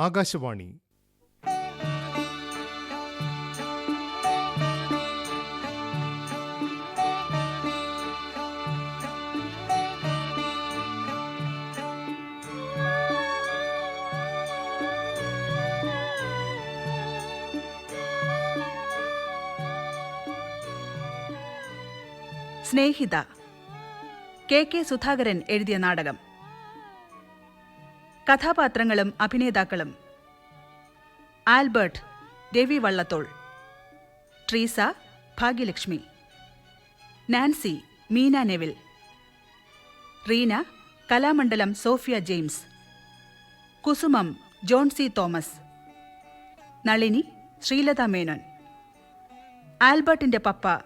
ആകാശവാണി. സ്നേഹിത, K Sudhakaran എഴുതിയ നാടകം. കഥാപാത്രങ്ങളും അഭിനേതാക്കളും: Albert Ravi Vallathol, Treesa Bhagyalakshmi, Nancy Meena Neville, Reena Kalamandalam Sophia James, Kusumam John C Thomas, Nalini Sreelatha Menon, ആൽബർട്ടിന്റെ പപ്പ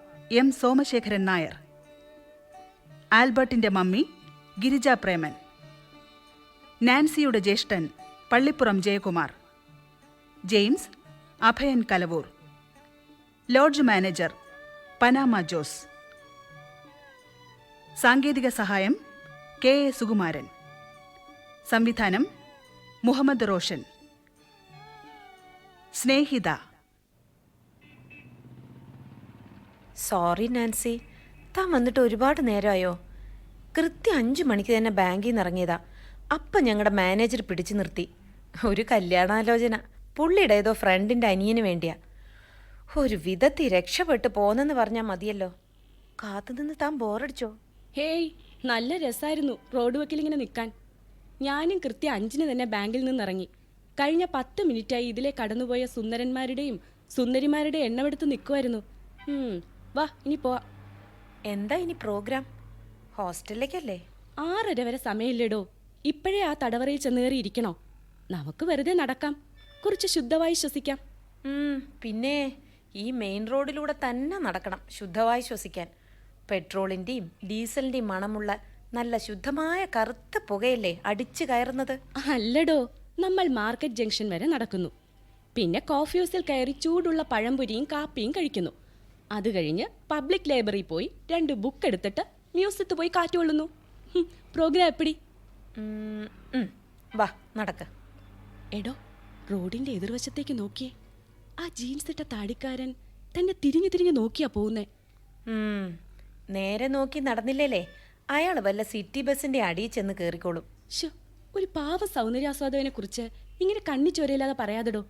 എം സോമശേഖരൻ നായർ, ആൽബർട്ടിന്റെ മമ്മി ഗിരിജ പ്രേമൻ, നാൻസിയുടെ ജ്യേഷ്ഠൻ Pallippuram Jayakumar, James Abhayan Kalavoor, lodge manager Panama Jose. സാങ്കേതിക സഹായം കെ എ സുകുമാരൻ. സംവിധാനം മുഹമ്മദ് റോഷൻ. സ്നേഹിത. സോറി നാൻസി, താൻ വന്നിട്ട് ഒരുപാട് നേരമായോ? കൃത്യം 5 മണിക്ക് തന്നെ ബാങ്കിൽ നിന്ന് ഇറങ്ങിയതാ. അപ്പം ഞങ്ങളുടെ മാനേജർ പിടിച്ചു നിർത്തി. ഒരു കല്യാണാലോചന, പുള്ളിയുടെ ഏതോ ഫ്രണ്ടിൻ്റെ അനിയന് വേണ്ടിയാ. ഒരു വിധത്തിൽ രക്ഷപ്പെട്ട് പോന്നെന്ന് പറഞ്ഞാൽ മതിയല്ലോ. കാത്തുനിന്ന് താൻ ബോറടിച്ചോ? ഹേയ്, നല്ല രസമായിരുന്നു റോഡ് വക്കിലിങ്ങനെ നിൽക്കാൻ. ഞാനും കൃത്യം 5-ന് തന്നെ ബാങ്കിൽ നിന്നിറങ്ങി. കഴിഞ്ഞ 10 മിനിറ്റായി ഇതിലെ കടന്നുപോയ സുന്ദരന്മാരുടെയും സുന്ദരിമാരുടെയും എണ്ണമെടുത്ത് നിൽക്കുമായിരുന്നു. വാ, ഇനി പോവാ. എന്താ ഇനി പ്രോഗ്രാം? ഹോസ്റ്റലിലേക്കല്ലേ? 6:30 വരെ സമയമില്ലേടോ. ഇപ്പോഴേ ആ തടവറയിൽ ചെന്നേറി ഇരിക്കണോ? നമുക്ക് വെറുതെ നടക്കാം, കുറച്ച് ശുദ്ധമായി ശ്വസിക്കാം. പിന്നെ ഈ മെയിൻ റോഡിലൂടെ തന്നെ നടക്കണം ശുദ്ധമായി ശ്വസിക്കാൻ. പെട്രോളിൻ്റെയും ഡീസലിൻ്റെയും മണമുള്ള നല്ല ശുദ്ധമായ കറുത്ത പുകയല്ലേ അടിച്ചു കയറുന്നത്? അല്ലടോ, നമ്മൾ മാർക്കറ്റ് ജംഗ്ഷൻ വരെ നടക്കുന്നു. പിന്നെ കോഫി ഹൗസിൽ കയറി ചൂടുള്ള പഴംപൊരിയും കാപ്പിയും കഴിക്കുന്നു. അത് കഴിഞ്ഞ് പബ്ലിക് ലൈബ്രറി പോയി 2 ബുക്ക് എടുത്തിട്ട് മ്യൂസിയത്ത് പോയി കാറ്റുകൊള്ളുന്നു. പ്രോഗ്രാം എപ്പിടി? വാ നടക്ക. എടോ, റോഡിന്റെ എതിർവശത്തേക്ക് നോക്കിയേ. ആ ജീൻസ് ഇട്ട താടിക്കാരൻ തന്നെ തിരിഞ്ഞു തിരിഞ്ഞു നോക്കിയാ പോകുന്നേ. നേരെ നോക്കി നടന്നില്ലേലേ അയാൾ വല്ല സിറ്റി ബസിന്റെ അടിയിൽ ചെന്ന് കയറിക്കോളും. ഒരു പാവ സൗന്ദര്യാസ്വാദകനെ കുറിച്ച് ഇങ്ങനെ കണ്ണിച്ചോരയില്ലാതെ പറയാതെടോ.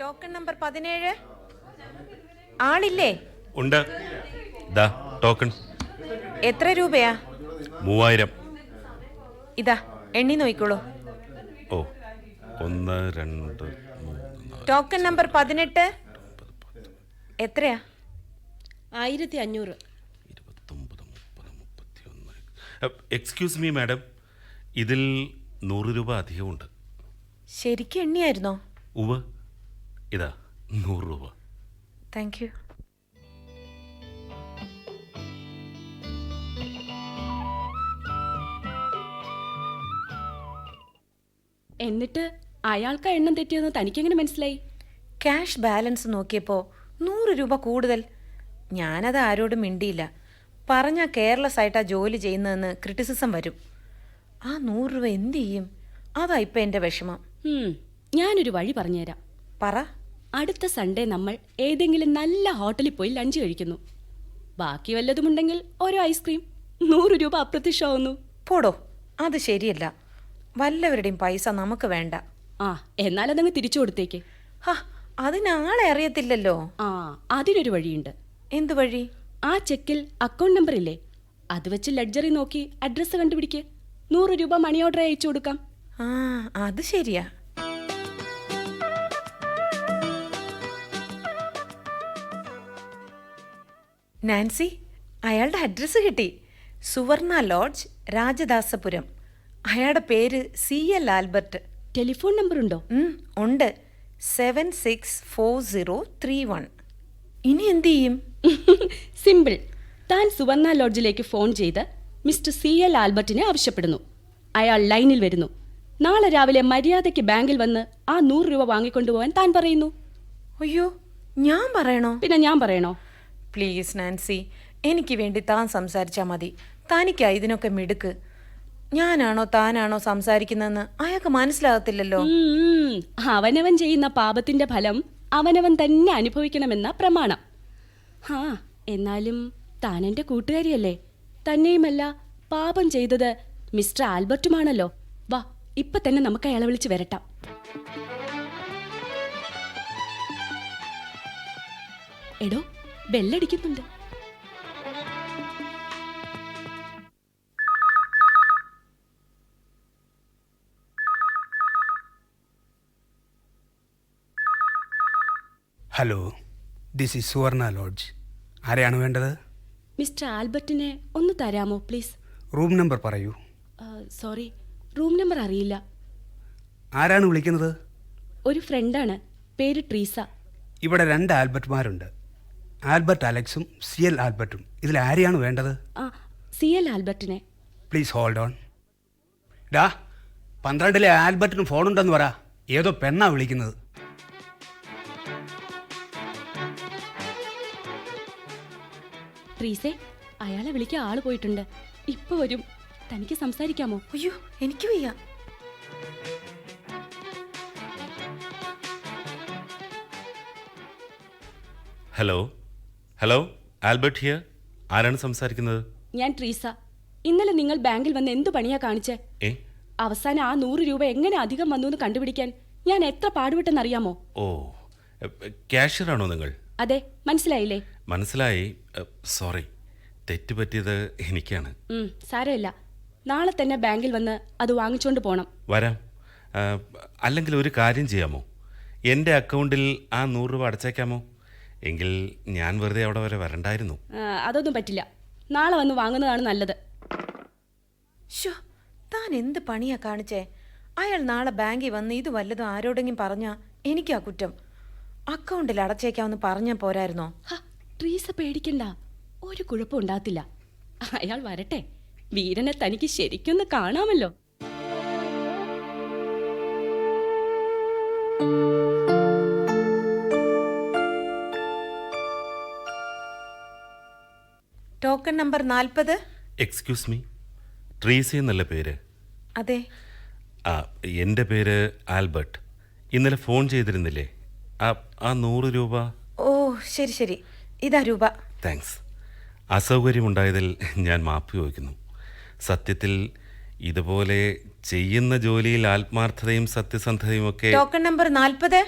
Token number 17. ആളില്ലേ? ഉണ്ട്. ദാ ടോക്കൺ. എത്ര രൂപയാ? 3000. ഇതാ എണ്ണി നോക്കിക്കോളൂ. ഓ, 1 2 3. Token number 18. എത്രയാ? 1500. 29 30 31. എക്സ്ക്യൂസ് മീ മാഡം, ഇതിൽ 100 രൂപ അധികമുണ്ട്. ശരിക്കും എണ്ണിയായിരുന്നോ? ഉവ്വ്, ഇതാ 100 രൂപ. Thank you. എന്നിട്ട് അയാൾക്ക് എണ്ണം തെറ്റിയെന്ന് തനിക്കെങ്ങനെ മനസ്സിലായി? ക്യാഷ് ബാലൻസ് നോക്കിയപ്പോൾ 100 രൂപ കൂടുതൽ. ഞാനത് ആരോടും മിണ്ടിയില്ല. പറഞ്ഞാൽ കെയർലെസ് ആയിട്ടാ ജോലി ചെയ്യുന്നതെന്ന് ക്രിറ്റിസിസം വരും. ആ 100 രൂപ എന്ത് ചെയ്യും? അതാ ഇപ്പം എൻ്റെ വിഷമം. ഞാനൊരു വഴി പറഞ്ഞുതരാം. പറ. അടുത്ത സൺഡേ നമ്മൾ ഏതെങ്കിലും നല്ല ഹോട്ടലിൽ പോയി ലഞ്ച് കഴിക്കുന്നു. ബാക്കി വല്ലതുമുണ്ടെങ്കിൽ ഓരോ ഐസ്ക്രീം. 100 രൂപ അപ്രത്യക്ഷമാവുന്നു. പോടോ, അത് ശരിയല്ല. വല്ലവരുടെയും പൈസ നമുക്ക് വേണ്ട. എന്നാലതങ്ങ് തിരിച്ചു കൊടുത്തേക്ക്. അതിനാളെ അറിയത്തില്ലല്ലോ. അതിനൊരു വഴിയുണ്ട്. എന്തു വഴി? ആ ചെക്കിൽ അക്കൗണ്ട് നമ്പർ ഇല്ലേ, അത് വെച്ച് ലെഡ്ജറിൽ നോക്കി അഡ്രസ്സ് കണ്ടുപിടിക്ക്. 100 രൂപ മണി ഓർഡർ അയച്ചു കൊടുക്കാം. അത് ശരിയാ. നാൻസി, അയാളുടെ അഡ്രസ്സ് കിട്ടി. സുവർണ ലോഡ്ജ്, രാജദാസപുരം. അയാളുടെ പേര് CL ആൽബർട്ട്. ടെലിഫോൺ നമ്പർ ഉണ്ടോ? ഉണ്ട്, 764031. ഇനി എന്ത് ചെയ്യും? സിമ്പിൾ. താൻ സുവർണ ലോഡ്ജിലേക്ക് ഫോൺ ചെയ്ത് മിസ്റ്റർ CL ആൽബർട്ടിനെ ആവശ്യപ്പെടുന്നു. അയാൾ ലൈനിൽ വരുന്നു. നാളെ രാവിലെ മര്യാദയ്ക്ക് ബാങ്കിൽ വന്ന് ആ 100 രൂപ വാങ്ങിക്കൊണ്ടുപോകാൻ താൻ പറയുന്നു. അയ്യോ, ഞാൻ പറയണോ? പിന്നെ ഞാൻ പറയണോ? പ്ലീസ് നാൻസി, എനിക്ക് വേണ്ടി താൻ സംസാരിച്ചാൽ മതി. തനിക്കാ ഇതിനൊക്കെ മിടുക്ക്. ഞാനാണോ താനാണോ സംസാരിക്കുന്നതെന്ന് അയാൾക്ക് മനസ്സിലാകത്തില്ലല്ലോ. അവനവൻ ചെയ്യുന്ന പാപത്തിന്റെ ഫലം അവനവൻ തന്നെ അനുഭവിക്കണമെന്ന പ്രമാണം. എന്നാലും താൻ എൻ്റെ കൂട്ടുകാരിയല്ലേ? തന്നെയുമല്ല, പാപം ചെയ്തത് മിസ്റ്റർ ആൽബർട്ടുമാണല്ലോ. വാ, ഇപ്പൊ തന്നെ നമുക്ക് അയാളെ വിളിച്ച് വരട്ടാം. എടോ, ബെല്ലടിക്കുന്നുണ്ട്. ഹലോ, ദിസ് ഈസ് സുവർണ ലോഡ്ജ്. ആരെയാണ് വേണ്ടത്? മിസ്റ്റർ ആൽബർട്ടിനെ ഒന്ന് തരാമോ പ്ലീസ്? റൂം നമ്പർ പറയൂ. സോറി, റൂം നമ്പർ അറിയില്ല. ആരാണ് വിളിക്കുന്നത്? ഒരു ഫ്രണ്ടാണ്, പേര് ട്രീസ. ഇവിടെ 2 ആൽബർട്ട്മാരുണ്ട്. Albert അലക്സും CL ആൽബർട്ടും. ഇതിൽ ആരെയാണ് വേണ്ടത്? CL ആൽബർട്ടിനെ. Please hold on. 12 ആൽബർട്ടിന് ഫോണുണ്ടെന്ന് പറ. ഏതോ പെണ്ണാ വിളിക്കുന്നത്. ട്രീസേ, അയാളെ വിളിക്കാൻ ആള് പോയിട്ടുണ്ട്. ഇപ്പൊ വരും. തനിക്ക് സംസാരിക്കാമോ? അയ്യോ, എനിക്ക് വയ്യ. Hello, Albert here. ആരാണ് സംസാരിക്കുന്നത്? ഞാൻ ട്രീസ. ഇന്നലെ നിങ്ങൾ ബാങ്കിൽ വന്ന് എന്തു പണിയാ കാണിച്ചേ? അവസാനം ആ 100 രൂപ എങ്ങനെ അധികം വന്നു എന്ന് കണ്ടുപിടിക്കാൻ ഞാൻ എത്ര പാടുപെട്ടെന്നറിയാമോ? ഓ, ക്യാഷ്യറാണോ നിങ്ങൾ? അതെ, മനസ്സിലായില്ലേ? മനസ്സിലായി. സോറി, തെറ്റ് പറ്റിയത് എനിക്കാണ്. സാരമില്ല. നാളെ തന്നെ ബാങ്കിൽ വന്ന് അത് വാങ്ങിച്ചുകൊണ്ട് പോണം. വരാം. അല്ലെങ്കിൽ ഒരു കാര്യം ചെയ്യാമോ? എൻ്റെ അക്കൗണ്ടിൽ ആ 100 രൂപ അടച്ചേക്കാമോ? എങ്കിൽ ഞാൻ വെറുതെ അവിടെ വരെ വരണ്ടായിരുന്നു. അതൊന്നും പറ്റില്ല. നാളെ വന്ന് വാങ്ങുന്നതാണ് നല്ലത്. ഷോ, താൻ എന്ത് പണിയാ കാണിച്ചേ? അയാൾ നാളെ ബാങ്കിൽ വന്ന് ഇത് വല്ലതും ആരോടെങ്കിലും പറഞ്ഞാ എനിക്കാ കുറ്റം. അക്കൗണ്ടിൽ അടച്ചേക്കാമെന്ന് പറഞ്ഞാൽ പോരായിരുന്നോ? ട്രീസ പേടിക്കണ്ട, ഒരു കുഴപ്പം ഉണ്ടാകത്തില്ല. അയാൾ വരട്ടെ. വീരനെ തനിക്ക് ശരിക്കൊന്ന് കാണാമല്ലോ. Token number 40. Excuse me, Treesi എന്നല്ല പേര്? അതെ. എൻ്റെ പേര് ആൽബർട്ട്. ഇന്നലെ ഫോൺ ചെയ്തിരുന്നില്ലേ? ആ 100 രൂപ. ഓ, ശരി ശരി, ഇതാ രൂപ. താങ്ക്സ്. അസൗകര്യമുണ്ടായതിൽ ഞാൻ മാപ്പ് ചോദിക്കുന്നു. സത്യത്തിൽ ഇതുപോലെ ചെയ്യുന്ന ജോലിയിൽ ആത്മാർത്ഥതയും സത്യസന്ധതയും ഒക്കെ. Token number 40.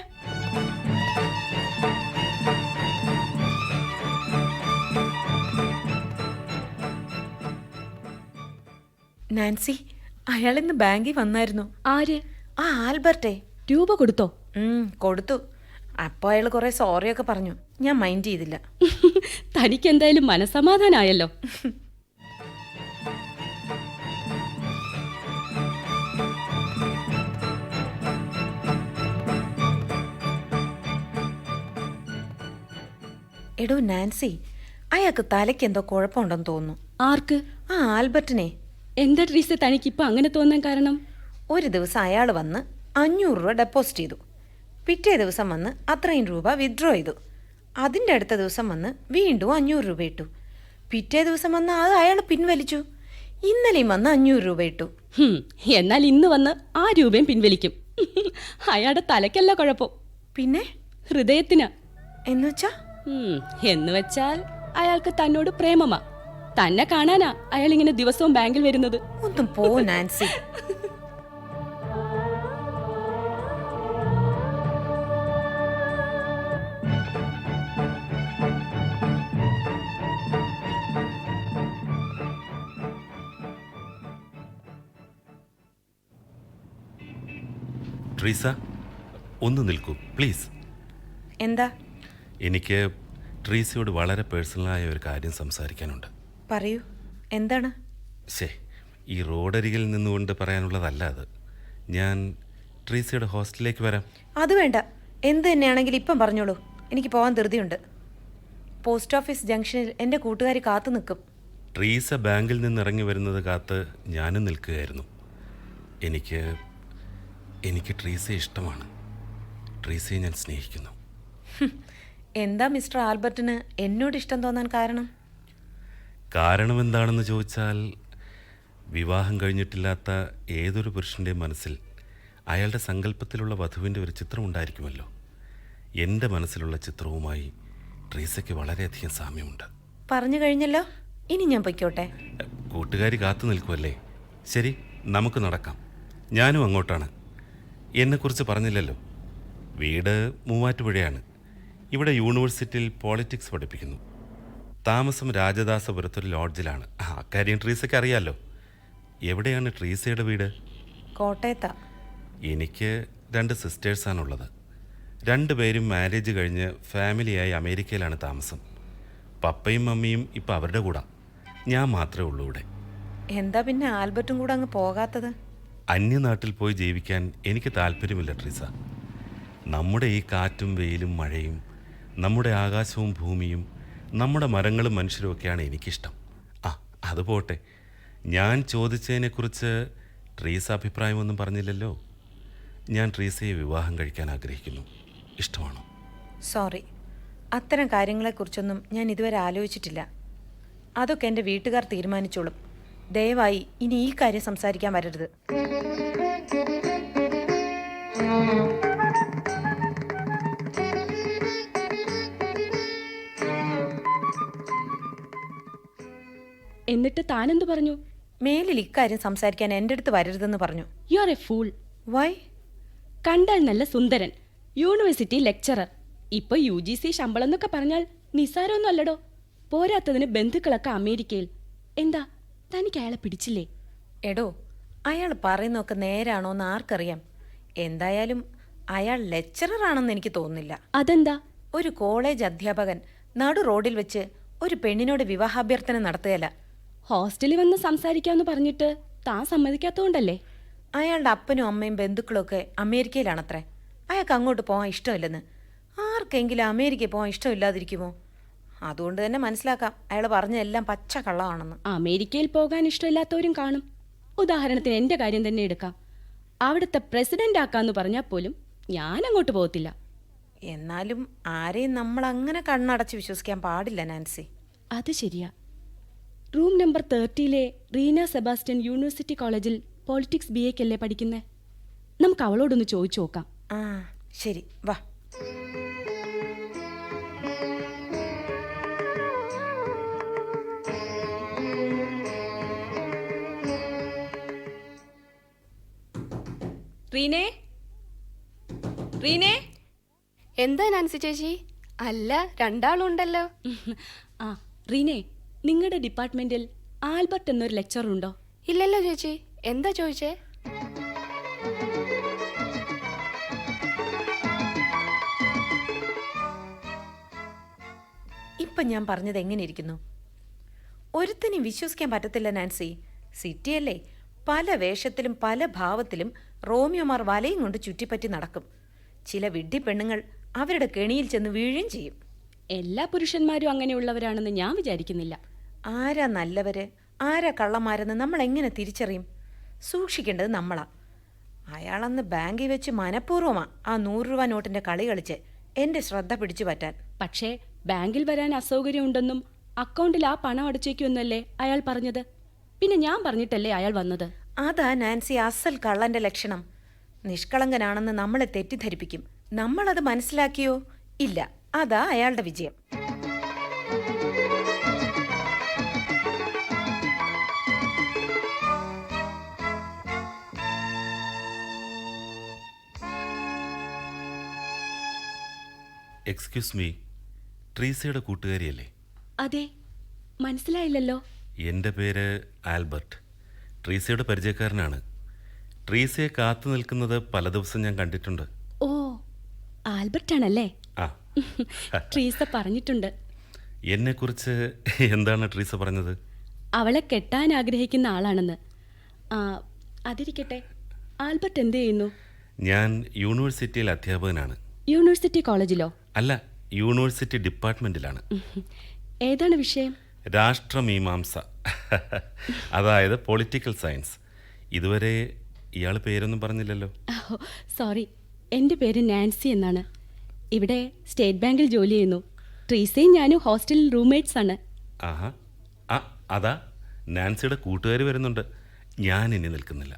നാൻസി, അയാൾ ഇന്ന് ബാങ്കിൽ വന്നായിരുന്നു. ആര്? ആ ആൽബർട്ടേ. രൂപ കൊടുത്തോ? കൊടുത്തു. അപ്പോൾ അയാൾ കുറെ സോറിയൊക്കെ പറഞ്ഞു. ഞാൻ മൈൻഡ് ചെയ്തില്ല. തനിക്ക് എന്തായാലും മനസമാധാനായല്ലോ. എടോ നാൻസി, അയാൾക്ക് തലയ്ക്ക് എന്തോ കുഴപ്പമുണ്ടെന്ന് തോന്നുന്നു. ആർക്ക്? ആ ആൽബർട്ടിനെ. എന്താ ട്രീസ തനിക്കിപ്പോൾ അങ്ങനെ തോന്നാൻ കാരണം? ഒരു ദിവസം അയാൾ വന്ന് 500 രൂപ ഡെപ്പോസിറ്റ് ചെയ്തു. പിറ്റേ ദിവസം വന്ന് അത്രയും രൂപ വിത്ഡ്രോ ചെയ്തു. അതിൻ്റെ അടുത്ത ദിവസം വന്ന് വീണ്ടും 500 രൂപ ഇട്ടു. പിറ്റേ ദിവസം വന്ന് അത് അയാൾ പിൻവലിച്ചു. ഇന്നലെയും വന്ന് 500 രൂപ ഇട്ടു. എന്നാൽ ഇന്ന് വന്ന് ആ രൂപയും പിൻവലിക്കും. അയാളുടെ തലയ്ക്കല്ല കുഴപ്പം, പിന്നെ ഹൃദയത്തിന്. എന്നുവെച്ചാൽ അയാൾക്ക് തന്നോട് പ്രേമമാ. തന്നെ കാണാനാ അയാൾ ഇങ്ങനെ ദിവസവും ബാങ്കിൽ വരുന്നത്. ഒന്നും പോ നാൻസി. ട്രീസ, ഒന്ന് നിൽക്കൂ പ്ലീസ്. എന്താ? എനിക്ക് ട്രീസയോട് വളരെ പേഴ്സണലായ ഒരു കാര്യം സംസാരിക്കാനുണ്ട്. പറയൂ, എന്താണ്? ഈ റോഡരികിൽ നിന്നുകൊണ്ട് പറയാനുള്ളതല്ല അത്. ഞാൻ ട്രീസയുടെ ഹോസ്റ്റലിലേക്ക് വരാം. അത് വേണ്ട. എന്ത് തന്നെയാണെങ്കിലും ഇപ്പം പറഞ്ഞോളൂ. എനിക്ക് പോകാൻ ധൃതിയുണ്ട്. പോസ്റ്റ് ഓഫീസ് ജംഗ്ഷനിൽ എൻ്റെ കൂട്ടുകാരി കാത്തു നിൽക്കും. ട്രീസ ബാങ്കിൽ നിന്ന് ഇറങ്ങി വരുന്നത് കാത്ത് ഞാനും നിൽക്കുകയായിരുന്നു. എനിക്ക് ട്രീസയെ ഇഷ്ടമാണ്. ട്രീസയെ ഞാൻ സ്നേഹിക്കുന്നു. എന്താ മിസ്റ്റർ ആൽബർട്ടിന് എന്നോട് ഇഷ്ടം തോന്നാൻ കാരണം? കാരണം എന്താണെന്ന് ചോദിച്ചാൽ, വിവാഹം കഴിഞ്ഞിട്ടില്ലാത്ത ഏതൊരു പുരുഷൻ്റെ മനസ്സിൽ അയാളുടെ സങ്കല്പത്തിലുള്ള വധുവിൻ്റെ ഒരു ചിത്രം ഉണ്ടായിരിക്കുമല്ലോ. എൻ്റെ മനസ്സിലുള്ള ചിത്രവുമായി ട്രീസയ്ക്ക് വളരെയധികം സാമ്യമുണ്ട്. പറഞ്ഞു കഴിഞ്ഞല്ലോ, ഇനി ഞാൻ പൊയ്ക്കോട്ടെ. കൂട്ടുകാരി കാത്തു നിൽക്കുമല്ലേ? ശരി, നമുക്ക് നടക്കാം. ഞാനും അങ്ങോട്ടാണ്. എന്നെക്കുറിച്ച് പറഞ്ഞില്ലല്ലോ. വീട് മൂവാറ്റുപുഴയാണ്. ഇവിടെ യൂണിവേഴ്സിറ്റിയിൽ പോളിറ്റിക്സ് പഠിപ്പിക്കുന്നു. താമസം രാജദാസപുരത്തൊരു ലോഡ്ജിലാണ്. അക്കാര്യം ട്രീസയ്ക്ക് അറിയാമല്ലോ. എവിടെയാണ് ട്രീസയുടെ വീട്? കോട്ടയത്താ. എനിക്ക് 2 സിസ്റ്റേഴ്സാണുള്ളത്. 2 പേരും മാരേജ് കഴിഞ്ഞ് ഫാമിലിയായി അമേരിക്കയിലാണ് താമസം. പപ്പയും മമ്മിയും ഇപ്പം അവരുടെ കൂടെ. ഞാൻ മാത്രമേ ഉള്ളൂ ഇവിടെ. എന്താ പിന്നെ ആൽബർട്ടും കൂടെ അങ്ങ് പോകാത്തത്? അന്യനാട്ടിൽ പോയി ജീവിക്കാൻ എനിക്ക് താല്പര്യമില്ല ട്രീസ. നമ്മുടെ ഈ കാറ്റും വെയിലും മഴയും, നമ്മുടെ ആകാശവും ഭൂമിയും, നമ്മുടെ മരങ്ങളും മനുഷ്യരും ഒക്കെയാണ് എനിക്കിഷ്ടം. അത് പോട്ടെ, ഞാൻ ചോദിച്ചതിനെക്കുറിച്ച് ട്രീസ അഭിപ്രായമൊന്നും പറഞ്ഞില്ലല്ലോ. ഞാൻ ട്രീസയെ വിവാഹം കഴിക്കാൻ ആഗ്രഹിക്കുന്നു. ഇഷ്ടമാണോ? സോറി, അത്തരം കാര്യങ്ങളെക്കുറിച്ചൊന്നും ഞാൻ ഇതുവരെ ആലോചിച്ചിട്ടില്ല. അതൊക്കെ എൻ്റെ വീട്ടുകാർ തീരുമാനിച്ചോളും. ദയവായി ഇനി ഈ കാര്യം സംസാരിക്കാൻ വരരുത്. എന്നിട്ട് താനെന്തു പറഞ്ഞു? മേലിൽ ഇക്കാര്യം സംസാരിക്കാൻ എൻ്റെ അടുത്ത് വരരുതെന്ന് പറഞ്ഞു. You are a fool. Why? കണ്ടാൽ നല്ല സുന്ദരൻ, യൂണിവേഴ്സിറ്റി ലെക്ചറർ. ഇപ്പൊ UGC ശമ്പളം എന്നൊക്കെ പറഞ്ഞാൽ നിസ്സാരമൊന്നും അല്ലടോ. പോരാത്തതിന് ബന്ധുക്കളൊക്കെ അമേരിക്കയിൽ. എന്താ, തനിക്ക് അയാളെ പിടിച്ചില്ലേ? എടോ, അയാൾ പറയുന്നതൊക്കെ നേരാണോ എന്ന് ആർക്കറിയാം. എന്തായാലും അയാൾ ലെക്ചറർ ആണെന്ന് എനിക്ക് തോന്നുന്നില്ല. അതെന്താ? ഒരു കോളേജ് അധ്യാപകൻ നടു റോഡിൽ വെച്ച് ഒരു പെണ്ണിനോട് വിവാഹാഭ്യർത്ഥന നടത്തുകയല്ല. ഹോസ്റ്റലിൽ വന്ന് സംസാരിക്കാമെന്ന് പറഞ്ഞിട്ട് താൻ സമ്മതിക്കാത്തതുകൊണ്ടല്ലേ? അയാളുടെ അപ്പനും അമ്മയും ബന്ധുക്കളും ഒക്കെ അമേരിക്കയിലാണത്രേ. അയാൾക്ക് അങ്ങോട്ട് പോകാൻ ഇഷ്ടമില്ലെന്ന്. ആർക്കെങ്കിലും അമേരിക്കയിൽ പോകാൻ ഇഷ്ടമില്ലാതിരിക്കുമോ? അതുകൊണ്ട് തന്നെ മനസ്സിലാക്കാം അയാൾ പറഞ്ഞതെല്ലാം പച്ച കള്ളമാണെന്ന്. അമേരിക്കയിൽ പോകാൻ ഇഷ്ടമില്ലാത്തവരും കാണും. ഉദാഹരണത്തിന് എൻ്റെ കാര്യം തന്നെ എടുക്കാം. അവിടുത്തെ പ്രസിഡന്റ് ആക്കാന്ന് പറഞ്ഞാൽ പോലും ഞാൻ അങ്ങോട്ട് പോകത്തില്ല. എന്നാലും ആരെയും നമ്മൾ അങ്ങനെ കണ്ണടച്ച് വിശ്വസിക്കാൻ പാടില്ല നാൻസി. അത് ശരിയാ. റൂം നമ്പർ 30-ലെ റീന സെബാസ്റ്റ്യൻ യൂണിവേഴ്സിറ്റി കോളേജിൽ പോളിറ്റിക്സ് BA ക്കല്ലേ പഠിക്കുന്നേ? നമുക്ക് അവളോടൊന്ന് ചോദിച്ചു നോക്കാം. ആ ശരി, വാ. റീനേ, റീനേ. എന്താ നാൻസി ചേച്ചി? അല്ല, രണ്ടാളുണ്ടല്ലോ. ആ റീനേ, നിങ്ങളുടെ ഡിപ്പാർട്ട്മെന്റിൽ ആൽബർട്ട് എന്നൊരു ലെക്ചർ ഉണ്ടോ? ഇല്ലല്ലോ ചേച്ചി. എന്താ ചോദിച്ചേ? ഇപ്പം ഞാൻ പറഞ്ഞത് എങ്ങനെ ഇരിക്കുന്നു? ഒരുത്തനും വിശ്വസിക്കാൻ പറ്റത്തില്ല നാൻസി. സിറ്റിയല്ലേ, പല വേഷത്തിലും പല ഭാവത്തിലും റോമിയോമാർ വലയും കൊണ്ട് ചുറ്റിപ്പറ്റി നടക്കും. ചില വിഡ്ഢി പെണ്ണുങ്ങൾ അവരുടെ കെണിയിൽ ചെന്ന് വീഴുകയും ചെയ്യും. എല്ലാ പുരുഷന്മാരും അങ്ങനെയുള്ളവരാണെന്ന് ഞാൻ വിചാരിക്കുന്നില്ല. ആരാ നല്ലവര്, ആരാ കള്ളന്മാരെന്ന് നമ്മൾ എങ്ങനെ തിരിച്ചറിയും? സൂക്ഷിക്കേണ്ടത് നമ്മളാ. അയാളന്ന് ബാങ്കിൽ വെച്ച് മനഃപൂർവ്വമാ ആ 100 രൂപ നോട്ടിന്റെ കളി കളിച്ച് എന്റെ ശ്രദ്ധ പിടിച്ചു പറ്റാൻ. പക്ഷേ ബാങ്കിൽ വരാൻ അസൗകര്യമുണ്ടെന്നും അക്കൗണ്ടിൽ ആ പണം അടച്ചേക്കുമെന്നല്ലേ അയാൾ പറഞ്ഞത്. പിന്നെ ഞാൻ പറഞ്ഞിട്ടല്ലേ അയാൾ വന്നത്. അതാ നാൻസി അസൽ കള്ളന്റെ ലക്ഷണം. നിഷ്കളങ്കനാണെന്ന് നമ്മളെ തെറ്റിദ്ധരിപ്പിക്കും. നമ്മളത് മനസ്സിലാക്കിയോ? ഇല്ല. അതാ അയാളുടെ വിജയം. എക്സ്ക്യൂസ് മീ, ട്രീസയുടെ കൂട്ടുകാരിയല്ലേ? അതെ, മനസ്സിലായില്ലല്ലോ. എൻ്റെ പേര് ആൽബർട്ട്. ട്രീസയുടെ പരിചയക്കാരനാണ്. ട്രീസയെ കാത്തു നിൽക്കുന്നത് പല ദിവസം ഞാൻ കണ്ടിട്ടുണ്ട്. ഓ, ആൽബർട്ടാണല്ലേ? ആ. ട്രീസ പറഞ്ഞിട്ടുണ്ട്. എന്നെക്കുറിച്ച് എന്താണ് ട്രീസ പറഞ്ഞത്? അവളെ കെട്ടാൻ ആഗ്രഹിക്കുന്ന ആളാണെന്ന്. ആ, അതിരിക്കട്ടെ, ആൽബർട്ട് എന്ത് ചെയ്യുന്നു? ഞാൻ യൂണിവേഴ്സിറ്റിയിൽ അധ്യാപകനാണ്. യൂണിവേഴ്സിറ്റി കോളേജിലോ? അല്ല, യൂണിവേഴ്സിറ്റി ഡിപ്പാർട്ട്മെൻറ്റിലാണ്. ഏതാണ് വിഷയം? രാഷ്ട്രമീമാംസ, അതായത് പൊളിറ്റിക്കൽ സയൻസ്. ഇതുവരെ ഇയാൾ പേരൊന്നും പറഞ്ഞില്ലല്ലോ. സോറി, എൻ്റെ പേര് നാൻസി എന്നാണ്. ഇവിടെ സ്റ്റേറ്റ് ബാങ്കിൽ ജോലി ചെയ്യുന്നു. ട്രീസയും ഞാനും ഹോസ്റ്റലിൽ റൂംമേറ്റ്സ് ആണ്. ആഹാ, അതാ നാൻസിയുടെ കൂട്ടുകാർ വരുന്നുണ്ട്. ഞാൻ ഇനി നിൽക്കുന്നില്ല.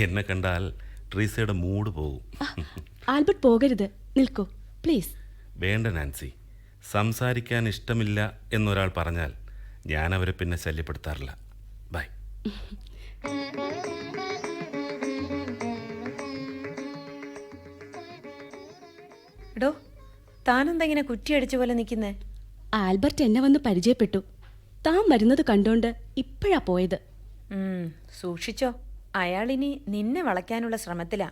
എന്നെ കണ്ടാൽ ട്രീസയുടെ മൂഡ് പോകും. ആൽബർട്ട് പോകരുത്, നിൽക്കൂ പ്ലീസ്. വേണ്ട നാൻസി, സംസാരിക്കാൻ ഇഷ്ടമില്ല എന്നൊരാൾ പറഞ്ഞാൽ ഞാൻ അവരെ പിന്നെ ശല്യപ്പെടുത്താറില്ല. ബൈ. എടോ, താനെന്താ ഇങ്ങനെ കുറ്റിയടിച്ച പോലെ നിൽക്കുന്നേ? ആൽബർട്ട് എന്നെ വന്ന് പരിചയപ്പെട്ടു. താൻ വരുന്നത് കണ്ടോണ്ട് ഇപ്പോഴാ പോയത്. സൂക്ഷിച്ചോ, അയാളിനി നിന്നെ വളയ്ക്കാനുള്ള ശ്രമത്തിലാ.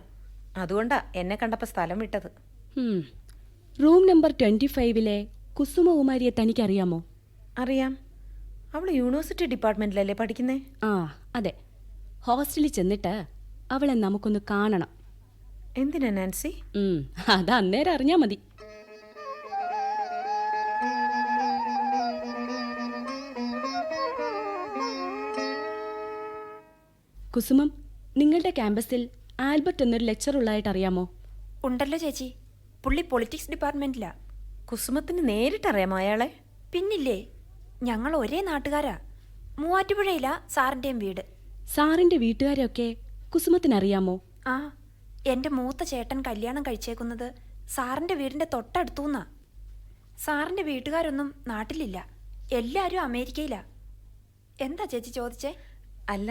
അതുകൊണ്ടാ എന്നെ കണ്ടപ്പോൾ സ്ഥലം വിട്ടത്. റൂം നമ്പർ 25-ലെ കുസുമകുമാരിയെ തനിക്കറിയാമോ? അറിയാം. അവൾ യൂണിവേഴ്സിറ്റി ഡിപ്പാർട്ട്മെന്റിലല്ലേ പഠിക്കുന്നേ? ആ അതെ. ഹോസ്റ്റലിൽ ചെന്നിട്ട് അവളെ നമുക്കൊന്ന് കാണണം. എന്തിനാ നാൻസി? അത് അന്നേരം അറിഞ്ഞാ മതി. കുസുമം, നിങ്ങളുടെ ക്യാമ്പസിൽ ആൽബർട്ട് എന്നൊരു ലെക്ചർ ഉള്ളതായിട്ട് അറിയാമോ? ഉണ്ടല്ലോ ചേച്ചി, പുള്ളി പൊളിറ്റിക്സ് ഡിപ്പാർട്ട്മെന്റിലാ. കുസുമത്തിന് നേരിട്ടറിയാമോ അയാളെ? പിന്നില്ലേ, ഞങ്ങൾ ഒരേ നാട്ടുകാരാ. മൂവാറ്റുപുഴയിലാ സാറിന്റെയും വീട്. സാറിന്റെ വീട്ടുകാരെയൊക്കെ കുസുമത്തിനറിയാമോ? ആ, എന്റെ മൂത്ത ചേട്ടൻ കല്യാണം കഴിച്ചേക്കുന്നത് സാറിന്റെ വീടിന്റെ തൊട്ടടുത്തൂന്നാ. സാറിന്റെ വീട്ടുകാരൊന്നും നാട്ടിലില്ല, എല്ലാരും അമേരിക്കയിലാ. എന്താ ചേച്ചി ചോദിച്ചേ? അല്ല,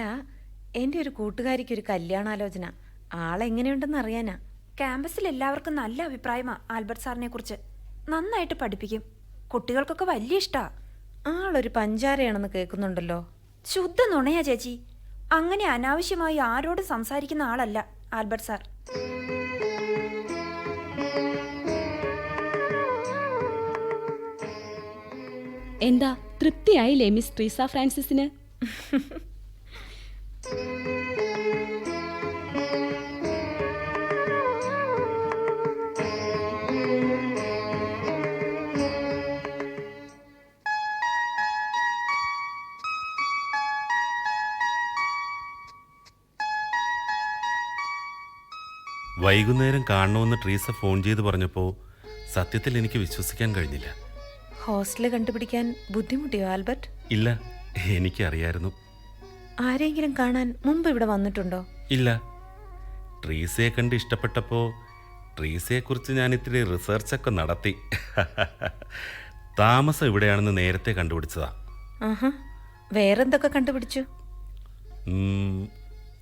എൻ്റെ ഒരു കൂട്ടുകാരിക്കൊരു കല്യാണാലോചന. ആളെങ്ങനെയുണ്ടെന്ന് അറിയാനാ. ക്യാമ്പസിൽ എല്ലാവർക്കും നല്ല അഭിപ്രായമാ ആൽബർട്ട് സാറിനെ കുറിച്ച്. നന്നായിട്ട് പഠിപ്പിക്കും, കുട്ടികൾക്കൊക്കെ വലിയ ഇഷ്ടാ. ആളൊരു പഞ്ചാരയാണെന്ന് കേൾക്കുന്നുണ്ടല്ലോ. ശുദ്ധ നുണയാ ചേച്ചി. അങ്ങനെ അനാവശ്യമായി ആരോടും സംസാരിക്കുന്ന ആളല്ല ആൽബർട്ട് സാർ. എന്താ, തൃപ്തിയായില്ലേ മിസ് ട്രീസ ഫ്രാൻസിസിന്? വൈകുന്നേരം കാണണമെന്ന് ട്രീസ ഫോൺ ചെയ്ത് പറഞ്ഞപ്പോൾ സത്യത്തിൽ എനിക്ക് വിശ്വസിക്കാൻ കഴിഞ്ഞില്ല. ഹോസ്റ്റല് കണ്ടുപിടിക്കാൻ ബുദ്ധിമുട്ടിയോ ആൽബർട്ട്? ഇല്ല, എനിക്കറിയായിരുന്നു. ആരെങ്കിലും കാണാൻ മുമ്പ് ഇവിടെ വന്നിട്ടുണ്ടോ? ഇല്ല. ട്രീസയെ കണ്ട് ഇഷ്ടപ്പെട്ടപ്പോൾ ട്രീസയെക്കുറിച്ച് ഞാൻ ഇത്തിരി റിസർച്ചൊക്കെ നടത്തി. താമസം ഇവിടെയാണെന്ന് നേരത്തെ കണ്ടുപിടിച്ചതാ. ആഹാ, വേറെന്തൊക്കെ കണ്ടുപിടിച്ചു?